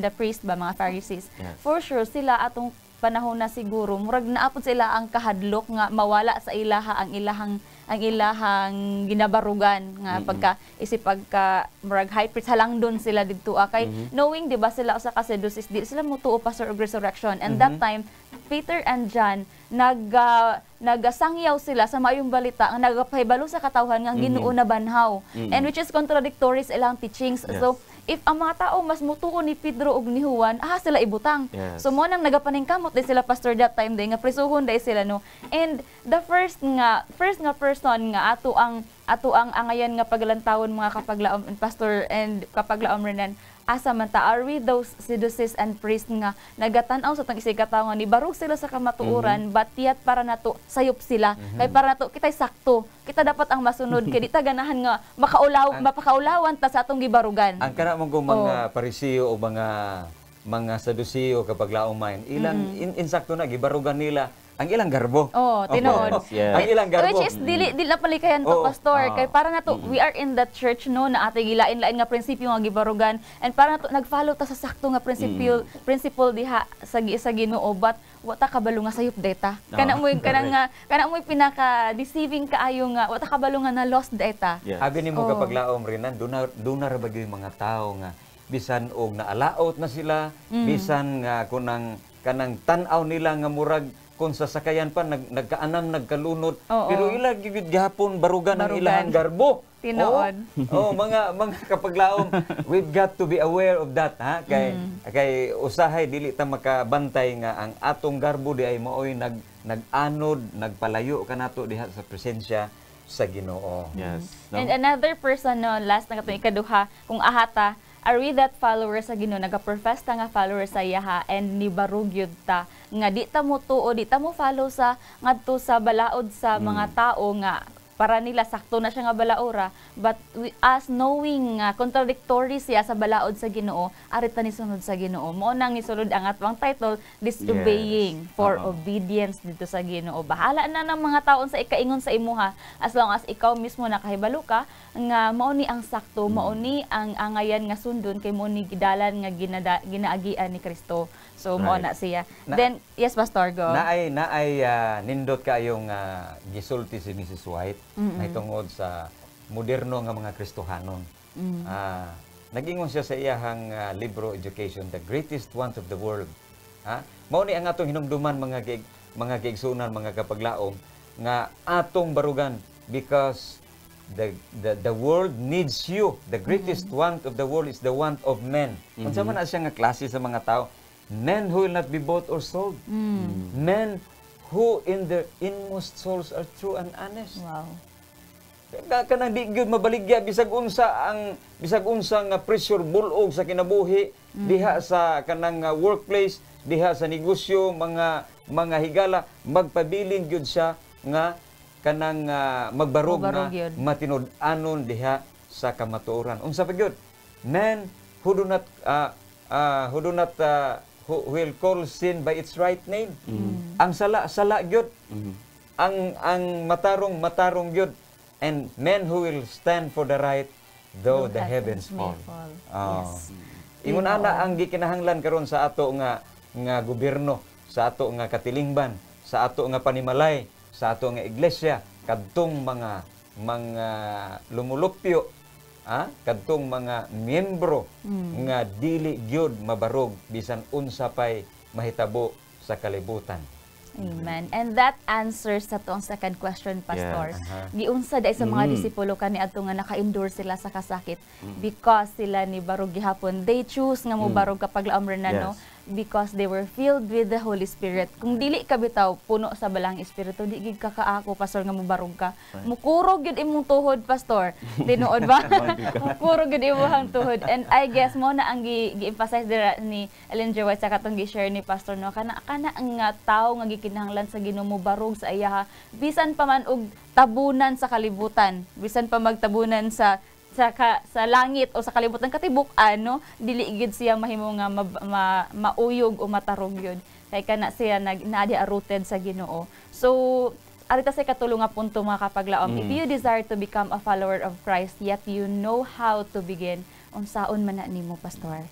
the priest ba, mga Pharisees. Yes. For sure sila atong panahon na siguro murag naapod sila ang kahadlok nga mawala sa ilaha ang ilahang ginabarugan nga pagka murag high priest halangdon sila didto kay knowing di ba sila usa ka Sadducees di sila motuo pa sa resurrection, and that time Peter and John nagasangyaw sila sa maayong balita nga nagapahibalo sa katawhan nga Ginoo na banhaw, and which is contradictory sa ilang teachings. Yes. So if ang mga tao mas mutuo ni Pedro ug ni Juan, sila ibutang. Yes. So mo nang nagapaningkamot di sila, Pastor, that time day nga prisuhon day sila, no. And the first nga person nga ato ang angayan nga paglantawon mga kapaglaom, Pastor, and kapaglaom Renan, asa man ta, are we those Sadducees and priests nga nagatan-aw sa tong isigataw nga nibarog sila sa kamatuoran, but yet para nato sayop sila, kay para nato kitay sakto, kita dapat ang masunod kay di ta ganahan nga mapakaulawan ta sa atong gibarugan. Ang kana mong mga Pariseo o mga Saduceo kapag laumain, ilang insakto na gibarugan nila ang ilang garbo. Tinuod. Yes. Ang ilang garbo. Which is dili na palikayan to, Pastor. Kay para na to, we are in the church, no, na atay gilain-lain nga prinsipyo nga gibarugan, and para na to nag-follow ta sa sakto nga principle diha sa Ginoo, but wata kabalo nga sayop data. Kana mo pinaka deceiving kaayo nga wata kabalo nga na lost data. Yes. Abi nimo kapag laom Renan, duna ra bagay mga tao nga bisan og naalaot na sila, bisan nga kanang tan-aw nila nga murag kung sasakayan pa nagkaanam nagkalunod, pero ila gid gihapon barugan ang ilahang garbo. Tinuod. Mga kapaglaom, we've got to be aware of that, ha? Kay usahay dili ta makabantay nga ang atong garbo di ay maoy nag-anod, nagpalayo kanato diha sa presensya sa Ginoo. Yes. No? And another person, no, last na katong ikaduha, kung ahata, are we that followers sa Ginoo, nagaprofess ta nga followers sa yaha, and nibarug yun ta nga di ta mo tuo, di ta mo follow sa ngadto sa balaod sa mga tao nga para nila sakto na siya nga balaura, but us knowing nga contradictory siya sa balaod sa Ginoo, arita ni sunod sa Ginoo. Mao nang nisulod ang atwang title, Disobeying for Obedience dito sa Ginoo. Bahala na ng mga taon sa ikaingon sa imuha, as long as ikaw mismo nakahibalo ka nga mao ni ang sakto, mao ni ang angayan nga sundon kay mao ni gidalan nga ginaagian ni Kristo. So mao na siya. Then yes, Pastor, go. Naay nindot kayong gisulti si Mrs. White na tungod sa moderno nga mga Kristohanon. Nagingon siya sa iyahang libro Education, The Greatest Want of the World. Mao ni ang atong hinumduman mga giigsunan, mga kapaglaom nga atong barugan because the world needs you. The greatest want of the world is the want of men. Unsa man na siya nga klase sa mga tao? Men who will not be bought or sold. Men who in their inmost souls are true and honest. Wow. Kanang di gyud mabaligya bisag unsa nga pressure bulog sa kinabuhi diha sa kanang workplace, diha sa negosyo, mga higala, magpabiling gyud siya nga kanang magbarog nga matinud-anon diha sa kamatuoran. Unsa pa gyud? Men who do not who will call sin by its right name. Ang sala gyud. Ang matarong gyud. And men who will stand for the right though the heavens fall. Yes. Ingon ana ang gikinahanglan karon sa ato nga gobyerno, sa ato nga katilingban, sa ato nga panimalay, sa ato nga iglesia, kadtong mga lumulupyo, kadtong mga miyembro nga dili gyud mabarog bisan unsa pay mahitabo sa kalibutan. Amen. And that answers sa to ang second question, Pastor. Giunsa dai sa mga disipulo kani adto nga naka-endure sila sa kasakit because sila ni barog gihapon. They choose nga mo barog kapag laomrenan, no? Because they were filled with the Holy Spirit. Kung dili ka bitaw puno sa balang espiritu, di gid ka kaako, Pastor, nga mubarog ka. Mukurog gid imong tuhod, Pastor. Tinuod ba? Mukurog gid imong tuhod. And I guess mo na ang gi-emphasize dira ni Ellen G. White sa katong gi-share ni Pastor, no, kana ang tao nga gikinahanglan sa Ginoo mubarog sa iya, bisan pa man og tabunan sa kalibutan, bisan pa magtabunan sa langit o sa kalibutan katibuk, dili gid siya mahimo nga mauyog o matarog yun. Kay kana siya naadi rooted sa Ginoo. So arita sa katulong nga punto mga kapaglaom, if you desire to become a follower of Christ yet you know how to begin, unsaon man na nimo, Pastor?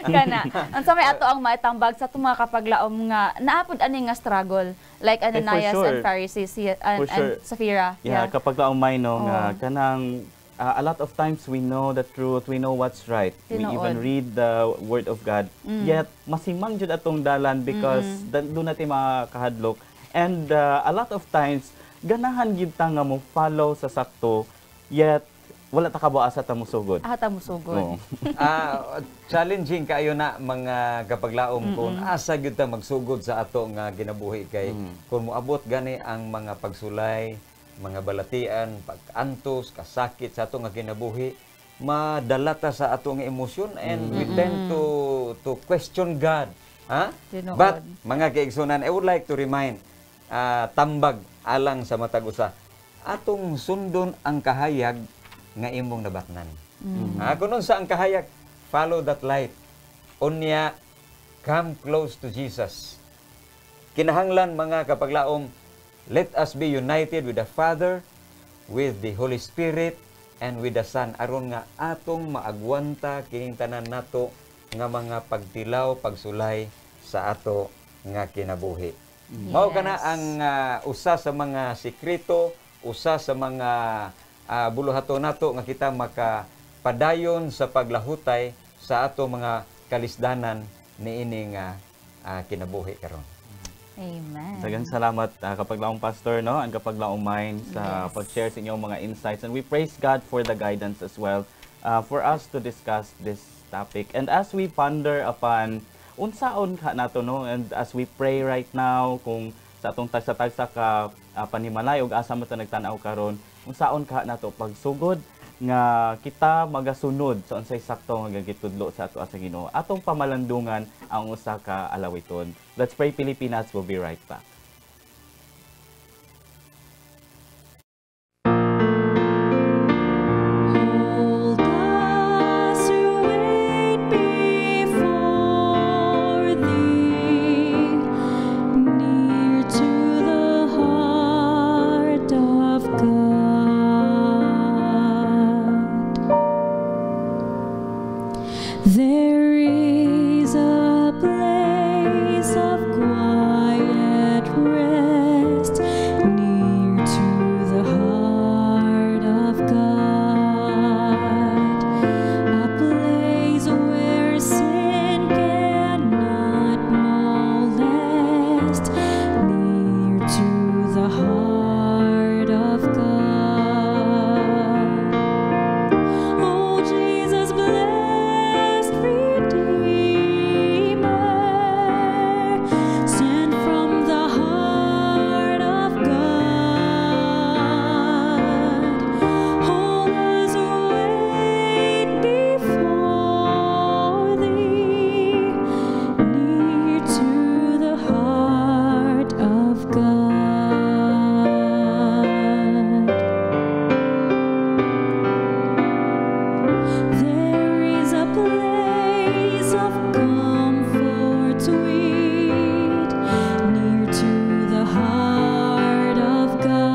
Kana unsa may ato ang maitambag sa mga kapaglaom nga naapod ani nga struggle like Ananias and Pharisees and Sapphira. Yeah, kapag laumay no nga kanang a lot of times we know the truth, we know what's right. We even read the word of God. Yet masimang jud atong dalan because do natin makahadlok. And a lot of times ganahan gid ta nga mo follow sa sakto, yet wala ta kabuasa ta musugod. Ta musugod. Challenging kaayo na mga kapaglaom kung asa gyud ta magsugod sa ato nga ginabuhi kay kung moabot gani ang mga pagsulay, mga balatian, pag-antos, kasakit sa ato nga ginabuhi, madala ta sa ato nga emosyon and we tend to question God. But mga kaigsunan, I would like to remind tambag alang sa matag usa. Atong sundon ang kahayag nga imong nabatnan. Kuno sa ang kahayag, follow that light. Unya, come close to Jesus. Kinahanglan mga kapaglaom, let us be united with the Father, with the Holy Spirit, and with the Son. Aron nga atong maagwanta kining tanan nato nga mga pagtilaw, pagsulay sa ato nga kinabuhi. Mao kana ang usa sa mga sekreto, usa sa mga buluhato nato nga kita makapadayon sa paglahutay sa ato mga kalisdanan niini nga kinabuhi karon. Amen. Daghang salamat kapaglaong Pastor, no, ang kapaglaong mind sa pag-share sa inyong mga insights, and we praise God for the guidance as well for us to discuss this topic. And as we ponder upon unsaon ka nato, no, and as we pray right now kung sa atong tagsa-tagsa ka panimalay ug asa mo ta nagtan-aw karon, unsaon ka nato pagsugod nga kita magasunod sa unsay sakto nga gitudlo sa ato sa Ginoo, atong pamalandungan ang usa ka alawiton. Let's Pray Pilipinas will be right back. There is a place of quiet rest near to the heart of God, a place where sin cannot molest, near to the heart of God. Oh, Jesus, blessed Redeemer, sent from the heart of God, hold us wait before Thee, near to the heart of God. There is a place of comfort sweet, near to the heart of God,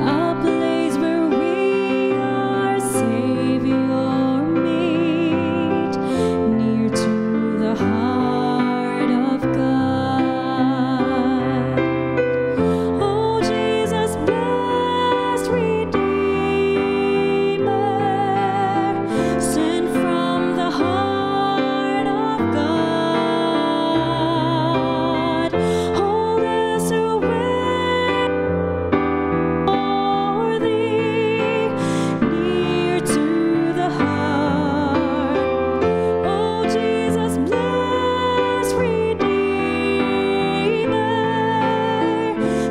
a place where we our Savior meet, near to the heart of God. Oh, Jesus, blessed Redeemer, sent from the heart of God, hold us away for Thee, near to the heart. Oh, Jesus, blessed Redeemer,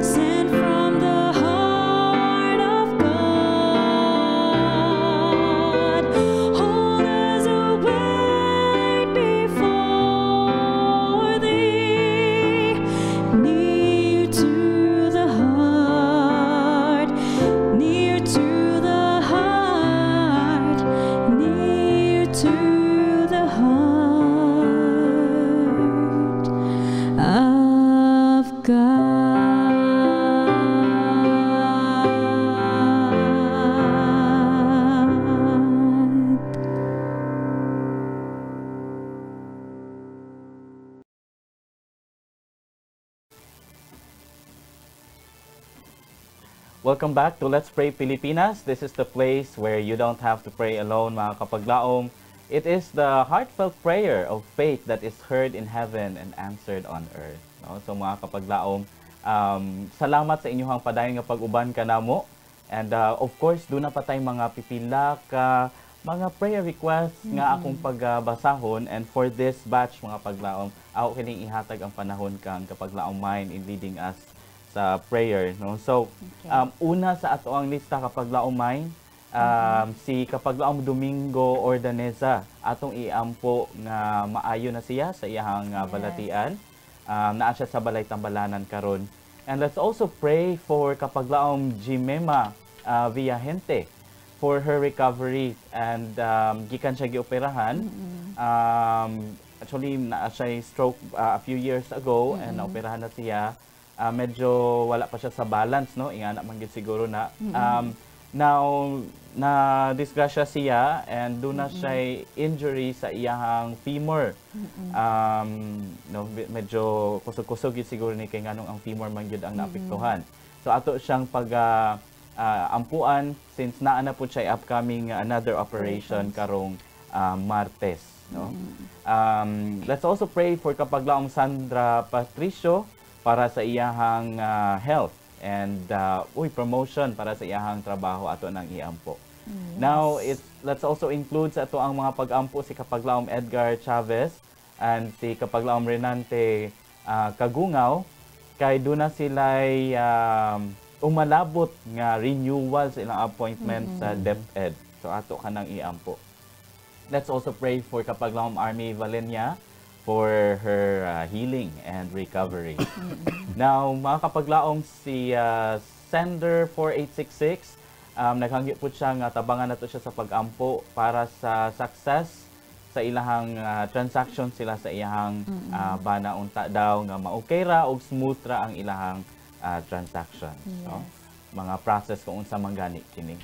sent from the heart of God, hold us await before Thee, near to the heart, near to the heart, near to the heart of God. Welcome back to Let's Pray Pilipinas. This is the place where you don't have to pray alone, mga kapaglaom. It is the heartfelt prayer of faith that is heard in heaven and answered on earth. No? So mga kapaglaom, salamat sa inyong padayon nga pag-uban kanamo. And of course, doon na pa tayong mga pipila ka mga prayer requests nga akong pagbasahon. And for this batch, mga paglaom, ako kining ihatag ang panahon kang kapaglaom mind in leading us sa prayer, no? So, una sa ato ang lista kapaglaom mind, si kapaglaom Domingo Ordaneza, atong iampo nga maayo na siya sa iyang balatian. Naa siya sa balay tambalanan karon. And let's also pray for kapaglaom Jimema Villagente for her recovery, and gikan siya gioperahan. Actually naa siya stroke a few years ago, and naoperahan na siya. Medyo wala pa siya sa balance, no? Ingana man gid siguro na. Now, na disgrasya siya, and doon na siya injury sa iyang femur. No, medyo kusog-kusog yun siguro ni kay nganong ang femur man gyud ang naapektuhan. So ato siyang ampuan since naa na po siya upcoming another operation karong Martes, no? Let's also pray for kapaglaong Sandra Patricio para sa iyahang health and promotion para sa iyahang trabaho ato nang iampo. Now, let's also include sa ato ang mga pag-ampo si kapaglaom Edgar Chavez and si kapaglaom Renante Kagungaw, kay doon na sila'y umalabot nga renewal sa ilang appointment sa DepEd. So ato ka nang iampo. Let's also pray for kapaglaom Army Valenia for her healing and recovery. Now, mga kapaglaong si Sender 4866, naghangyo po siya nga tabangan nato siya sa pag-ampo para sa success sa ilahang transaction sila sa iyahang bana unta daw nga maokay ra og smooth ra ang ilahang transactions. No? Mga process kung unsa man gani kini.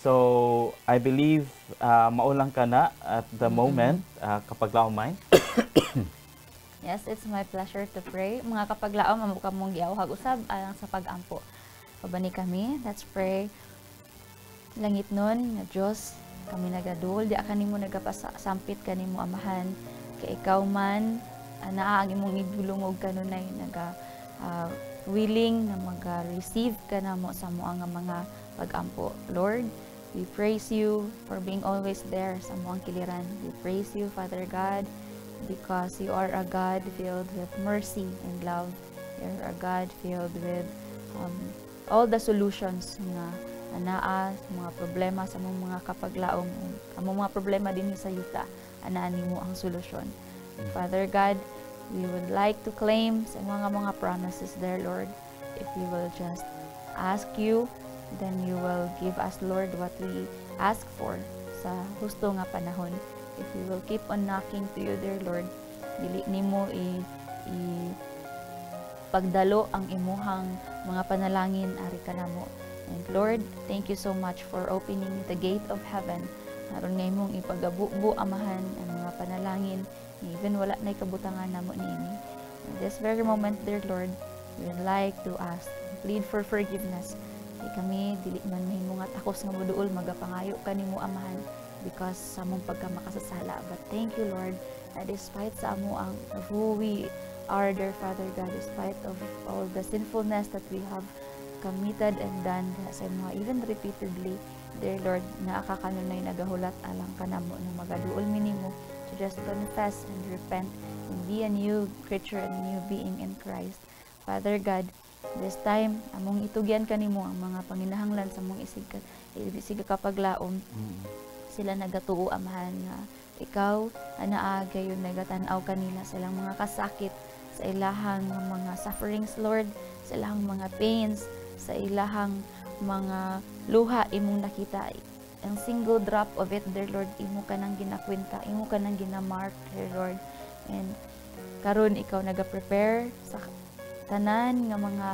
So, I believe maulang ka na at the moment kapag laumay. Yes, it's my pleasure to pray. Mga kapaglaom, amo ka mong giawhag usab alang sa pag-ampo. Pabani kami, let's pray. Langit nun, nga Diyos, kami nagadul, di kanimo nagapasampit kanimo amahan, kay ikaw man, naa ang imong igulungog kanunay, willing na mag-receive ka na mo sa moang mga pag-ampo. Lord, we praise you for being always there sa moang kiliran. We praise you, Father God, because you are a God filled with mercy and love. You're a God filled with all the solutions nga anaa mga problema sa mga kapaglaom, ang mga problema din sa yuta, anaan nimo ang solusyon. Father God, we would like to claim sa mga promises there, Lord. If we will just ask you, then you will give us, Lord, what we ask for sa husto nga panahon. If we will keep on knocking to you, dear Lord, dili nimo pagdalo ang imuhang mga panalangin ari kanamo. And Lord, thank you so much for opening the gate of heaven. Aron nga imong ipagabubo amahan ang mga panalangin, even wala na kabutangan namo niini. In this very moment, dear Lord, we would like to ask, plead for forgiveness. Di kami dili man mahimo nga takos nga moduol magapangayo kanimo amahan, because sa mong pagkamakasasala. But thank you, Lord, that despite sa amo ang of who we are, dear Father God, despite of all the sinfulness that we have committed and done sa mga even repeatedly, dear Lord, naakakanunay nagahulat alang kanamo na magaduol minimo to just confess and repent and be a new creature and a new being in Christ. Father God, this time, among itugyan kanimo ang mga panginahanglan sa mong isig kapaglaom. Sila nagatuo amahan nga ikaw anaa gayon nagatan-aw kanila sa ilang mga kasakit, sa ilahang mga sufferings, Lord, sa ilahang mga pains, sa ilahang mga luha imong nakita. Ang single drop of it, dear Lord, imo ka nang ginakwenta, imo ka nang ginamark, dear Lord. And karon ikaw naga-prepare sa tanan nga mga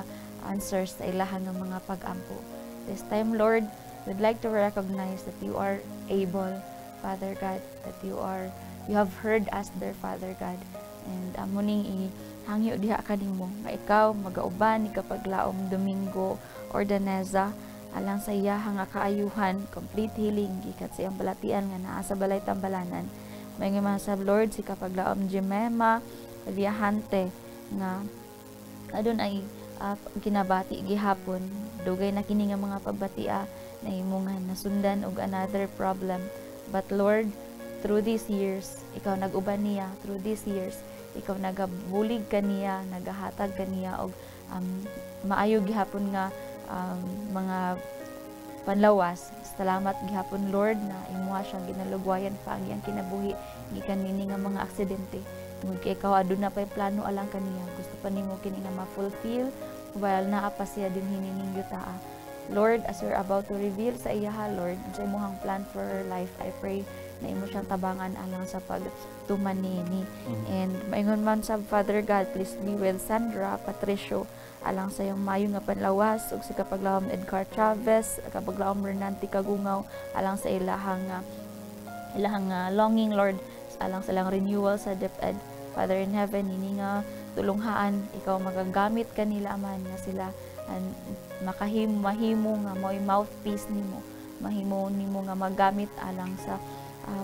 answers sa ilahang nga mga pag-ampo. This time, Lord, we'd like to recognize that you are able, Father God, that you have heard us, dear Father God, and amuning ihangyo diha kanimo nga ikaw magauban ni kapaglaom Domingo Ordaneza alang sa iya nga kaayuhan, complete healing gikat sa iyang balatian nga naa sa balay tambalanan. May nga sa Lord si kapaglaom Jemema Viajante nga adun ay ginabati gihapon, dugay na kini nga mga pagbatia na imungan nasundan og another problem. But Lord, through these years, ikaw nag-uban niya. Through these years, ikaw nagabulig kaniya, nagahatag kaniya og maayo gihapon nga mga panlawas. Salamat gihapon, Lord, na imuha siyang ginalugwayan pa ang iyang kinabuhi gikan nini nga mga aksidente. Tungod kay ikaw aduna pay plano alang kaniya. Gusto pa nimo kini nga ma-fulfill while naa pa siya din hinining yutaa. Lord, as we're about to reveal sa iya, Lord, sa imuhang plan for her life, I pray na imo siyang tabangan alang sa pagtuman niini. And maingon man sa Father God, please be with Sandra Patricio alang sa iyong mayo nga panlawas ug sa kapaglawom Edgar Chavez, kapaglawom Renanti Kagungaw alang sa ilahang longing, Lord, alang sa ilang renewal sa DepEd. Father in heaven, ini nga tulunghaan, ikaw magagamit kanila man nga sila and mahimo nga mo'y mouthpiece nimo, mahimo nimo nga magamit alang sa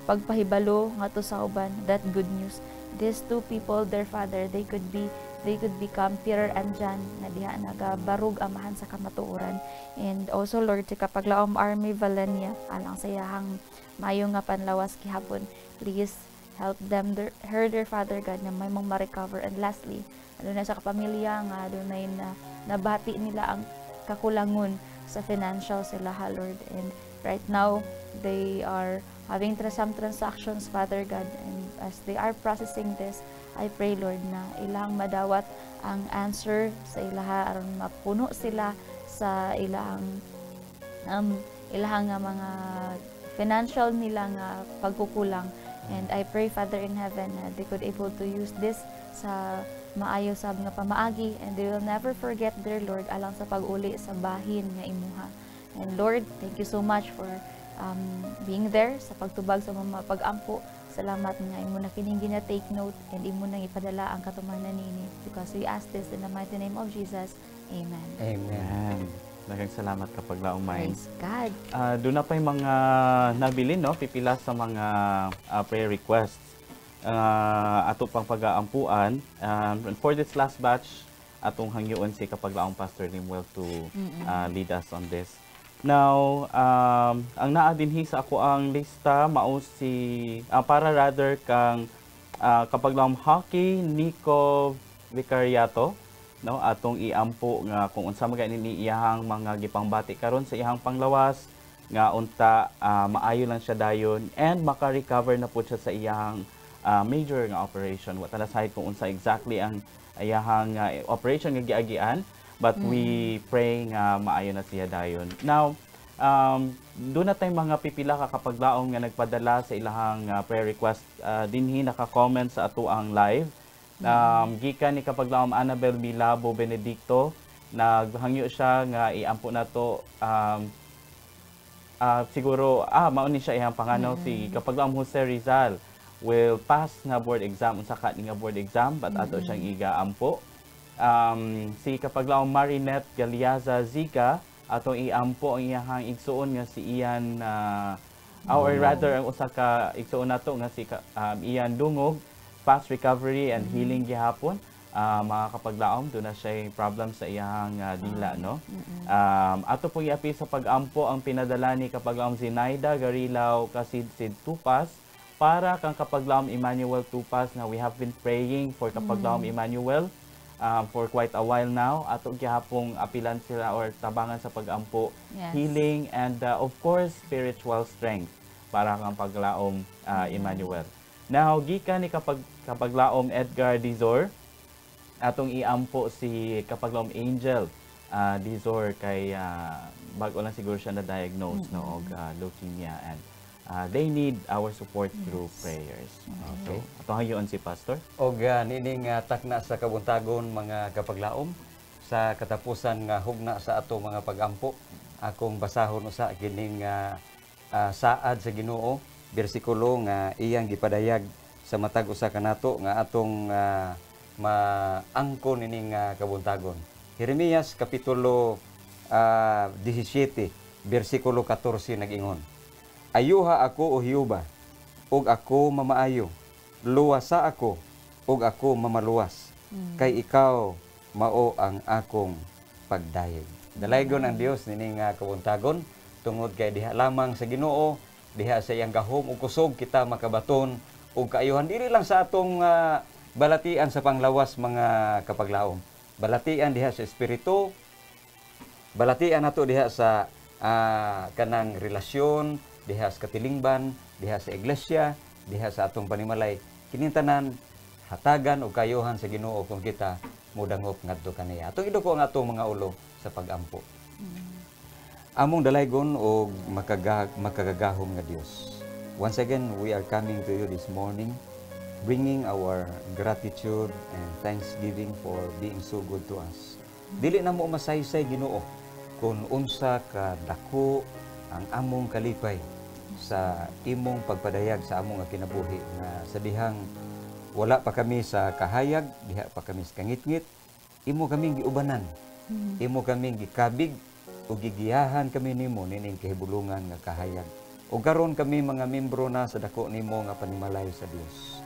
pagpahibalo nga to sa uban that good news. These two people, their Father, they could become Peter and John na diha nagabarug amahan sa kamatuoran. And also, Lord, sa kapaglaom Army Valenia alang sa iyahang mayo nga panlawas gihapon, please help them, their Father God, na may mong ma-recover. And lastly, adunay sa kapamilya nga adunay na nabati nila ang kakulangon sa financial sila, Lord. And right now, they are having some transactions, Father God, and as they are processing this, I pray, Lord, na ilang madawat ang answer sa ilaha aron mapuno sila sa ilahang mga financial nila nga pagkukulang. And I pray, Father in heaven, na they could able to use this sa maayo sab nga pamaagi, and they will never forget their Lord alang sa pag-uli sa bahin nga imuha. And Lord, thank you so much for being there sa pagtubag sa mga pag-ampo. Salamat nga imo na kining gina-take note and imo nang ipadala ang katumanan nini, because we ask this in the mighty name of Jesus. Amen. Amen. Ayan. Daghang salamat kapag laong may. Praise God. Doon na pa yung mga nabilin, no? Pipila sa mga prayer requests. Ato pang pag-aampuan. For this last batch, atong hangyoon si kapag laong Pastor Lemuel to lead us on this. Now, ang naa dinhi sa ako ang lista mao si para rather kang kapag laom hockey Nico Vicariato, no, atong iampo nga kung unsa man ni iyahang mga gipangbati karon sa iyang panglawas nga unta maayo lang siya dayon and maka-recover na pud siya sa iyang major nga operation. Wa ta side kung unsa exactly ang iyahang operation nga giagian. But we pray nga maayo na siya dayon. Now, doon na tayong mga pipila ka kapag laom nga nagpadala sa ilahang prayer request. Dinhi naka-comment sa ato ang live. Gikan ni kapag laom Annabel Bilabo Benedicto, naghangyo siya nga iampo na to. Siguro, mauni siya iyang panganaw si kapag laom Jose Rizal will pass nga board exam, unsa ka nga board exam, but ato siyang igaampo. Si kapag laong Marinette Galiaza Zika atong iampo ang iyahang igsuon nga si Ian or rather ang usa ka igsuon nato nga si Ian Dungog, fast recovery and healing gihapon. Mga kapaglaom do na siya problem sa iyahang dila, no. Ato pong iapi sa pag-ampo ang pinadala ni kapaglaom Zinaida Garilaw Kasidsid Tupas para kang kapaglaom Emmanuel Tupas na we have been praying for kapaglaom Emmanuel for quite a while now. Ato gihapong apilan sila or tabangan sa pag-ampo, healing and of course spiritual strength para kang paglaom Emmanuel. Now gikan ni kapaglaom Edgar Dizor, atong iampo si kapaglaom Angel Dizor kay bago lang siguro siya na diagnose no og leukemia and they need our support through prayers. Okay. Ato hayon si Pastor. Og nining takna sa kabuntagon mga kapaglaom sa katapusan nga hugna sa ato mga pag-ampo, akong basahon usa kining saad sa Ginoo, bersikulo nga iyang gipadayag sa matag usa kanato nga atong maangkon nining kabuntagon. Jeremias kapitulo 17 bersikulo 14 nag-ingon, ayuha ako o Hiuba, ug ako mamaayo, luwasa ako, ug ako mamaluwas, kay ikaw mao ang akong pagdayeg. Dalaygon ang Dios nining kabuntagon tungod kay diha lamang sa Ginoo, diha sa iyang gahom ug kusog kita makabaton ug kaayuhan dili lang sa atong balatian sa panglawas mga kapaglaom. Balatian diha sa espiritu, balatian nato diha sa kanang relasyon, diha sa katilingban, diha sa iglesia, diha sa atong panimalay. Kining tanan hatagan og kayuhan sa Ginoo kung kita mudangop ngadto kaniya. Atong iduko ang atong mga ulo sa pag-ampo. Among dalaygon og makagagahom nga Dios. Once again, we are coming to you this morning bringing our gratitude and thanksgiving for being so good to us. Dili na mo masaysay Ginoo kung unsa ka dako ang among kalipay sa imong pagpadayag sa among kinabuhi nga sa dihang wala pa kami sa kahayag, diha pa kami sa kangitngit, imo kaming giubanan, imo kaming gikabig ug gigiyahan kami nimo nining kahibulungan nga kahayag. Ug karon kami mga membro na sa dako nimo nga panimalay sa Dios.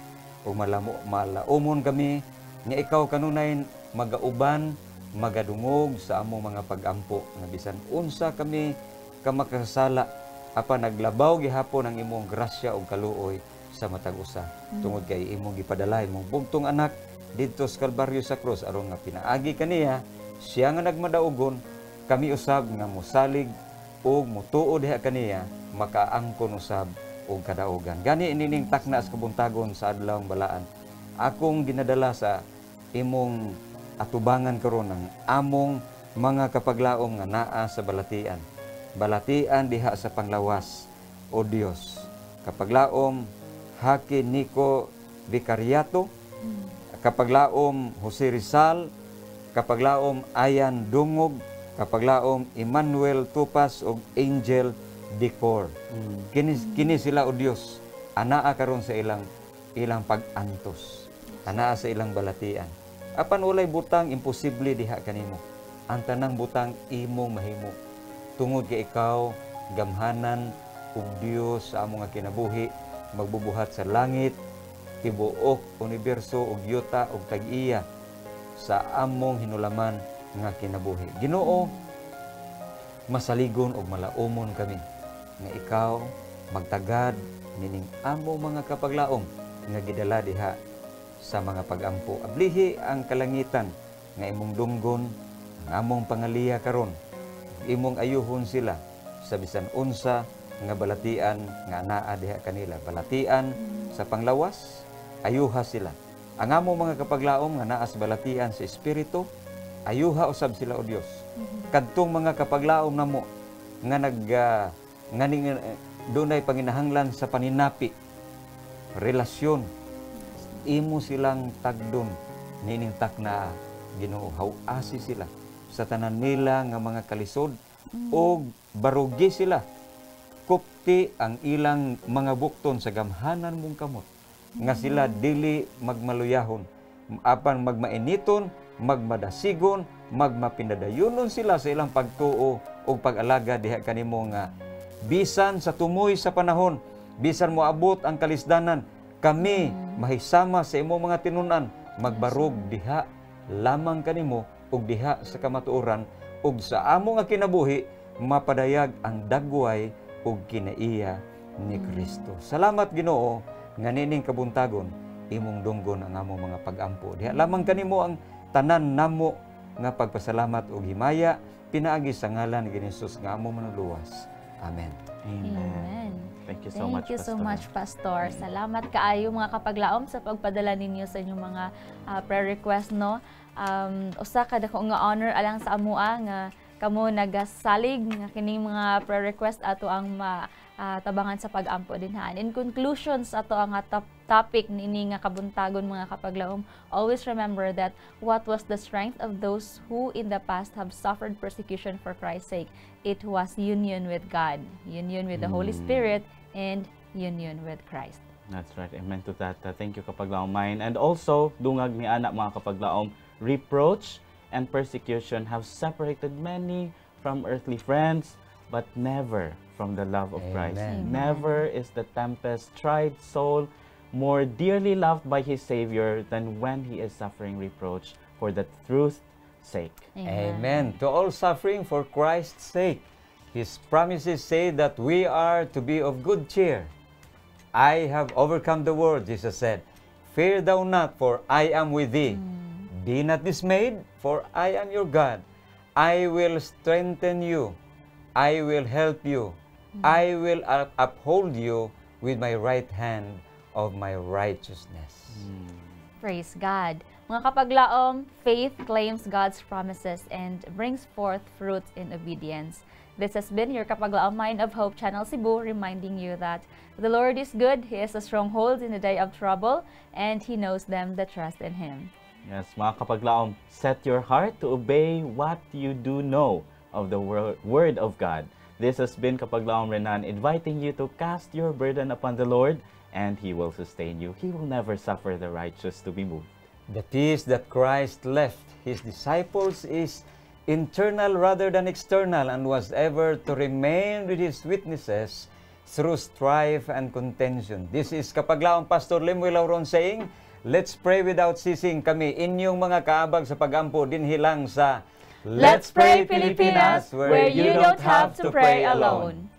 Ug malaumon kami nga ikaw kanunay magauban, magadungog sa among mga pag-ampo nga bisan unsa kami kamakasala apan naglabaw gihapon ang imong grasya ug kaluoy sa matag usa. Tungod kay imong gipadala imong bugtong anak didto sa Kalbaryo sa krus aron nga pinaagi kaniya, siya nga nagmadaugon, kami usab nga mosalig ug motuo diha kaniya, makaangkon usab og kadaugan. Gani nining takna sa kabuntagon sa adlawng balaan, akong ginadala sa imong atubangan karon ang among mga kapaglaom nga naa sa balatian. Balatian diha sa panglawas o Dios. Kapaglaom Haki Nico Vicariato, kapaglaom Jose Rizal, kapaglaom Ayan Dungog, kapaglaom Emmanuel Tupas ug Angel decor. Kini sila o Dios, anaa karon sa ilang pag-antos, anaa sa ilang balatian. Apan walay butang imposible diha kanimo. Ang tanang butang imong mahimo. Tungod kay ikaw gamhanan ug Dios sa among nga kinabuhi, magbubuhat sa langit, tibuok universo ug yuta ug tag-iya sa among hinulaman nga kinabuhi. Ginoo, masaligon ug malaumon kami nga ikaw magtagad nining among mga kapaglaom nga gidala diha sa mga pag-ampo. Ablihi ang kalangitan nga imong dunggon ang among pangaliya karon. Imong ayuhon sila sa bisan unsa nga balatian nga anaa diha kanila. Balatian sa panglawas, ayuha sila. Ang among mga kapaglaom nga naa sa balatian sa espiritu, ayuha usab sila o Dios. Kadtong mga kapaglaom namo nga dunay panginahanglan sa paninapi, relasyon, imo silang tagdon nining takna Ginoo. Hawasi sila sa tanan nila nga mga kalisod o barugi sila. Kupti ang ilang mga bukton sa gamhanan mong kamot nga sila dili magmaluyahon, apan magmainiton, magmadasigon, magmapinadayunon sila sa ilang pagtuo o pag-alaga diha kanimo nga bisan sa tumoy sa panahon, bisan moabot ang kalisdanan, kami mahisama sa imong mga tinunan, magbarog diha lamang kanimo ug diha sa kamatuoran ug sa amo nga kinabuhi mapadayag ang dagway ug kinaiya ni Kristo. Salamat Ginoo nga nining kabuntagon imong dunggon ang among mga pag-ampo. Diha lamang kanimo ang tanan namo nga pagpasalamat ug himaya pinaagi sa ngalan ni Jesus nga among manuluwas. Amen. Amen. Thank you so much, Thank you so Pastor. much, Pastor. Salamat kaayo mga kapaglaom sa pagpadala ninyo sa inyong mga prayer request, no? Usa ka dako nga honor alang sa amua nga kamo nagasalig nga kining mga prayer request ato ang tabangan sa pag-ampo dinhaan. In conclusions ato ang topic nini nga kabuntagon mga kapaglaom, always remember that what was the strength of those who in the past have suffered persecution for Christ's sake? It was union with God, union with the Holy Spirit, and union with Christ. That's right. Amen to that. Thank you, kapaglaom mine. And also, dungag ni anak mga kapaglaom, reproach and persecution have separated many from earthly friends, but never from the love of Christ. Amen. Never is the tempest-tried soul more dearly loved by his Savior than when he is suffering reproach for the truth's sake. Amen. To all suffering for Christ's sake, His promises say that we are to be of good cheer. I have overcome the world, Jesus said. Fear thou not, for I am with thee. Be not dismayed, for I am your God. I will strengthen you. I will help you. I will uphold you with my right hand of my righteousness. Praise God. Mga kapaglaom, faith claims God's promises and brings forth fruits in obedience. This has been your Kapaglaom Mind of Hope Channel Cebu, reminding you that the Lord is good, He is a stronghold in the day of trouble, and He knows them that trust in Him. Yes, mga kapaglaom, set your heart to obey what you do know of the Word of God. This has been Kapaglaom Renan, inviting you to cast your burden upon the Lord, and He will sustain you. He will never suffer the righteous to be moved. The peace that Christ left His disciples is internal rather than external, and was ever to remain with His witnesses through strife and contention. This is Kapaglaom Pastor Lemuel Lauron saying, let's pray without ceasing. Kami inyong mga kaabag sa pagampo dinhi lang sa Let's Pray Pilipinas, where you don't have to pray alone.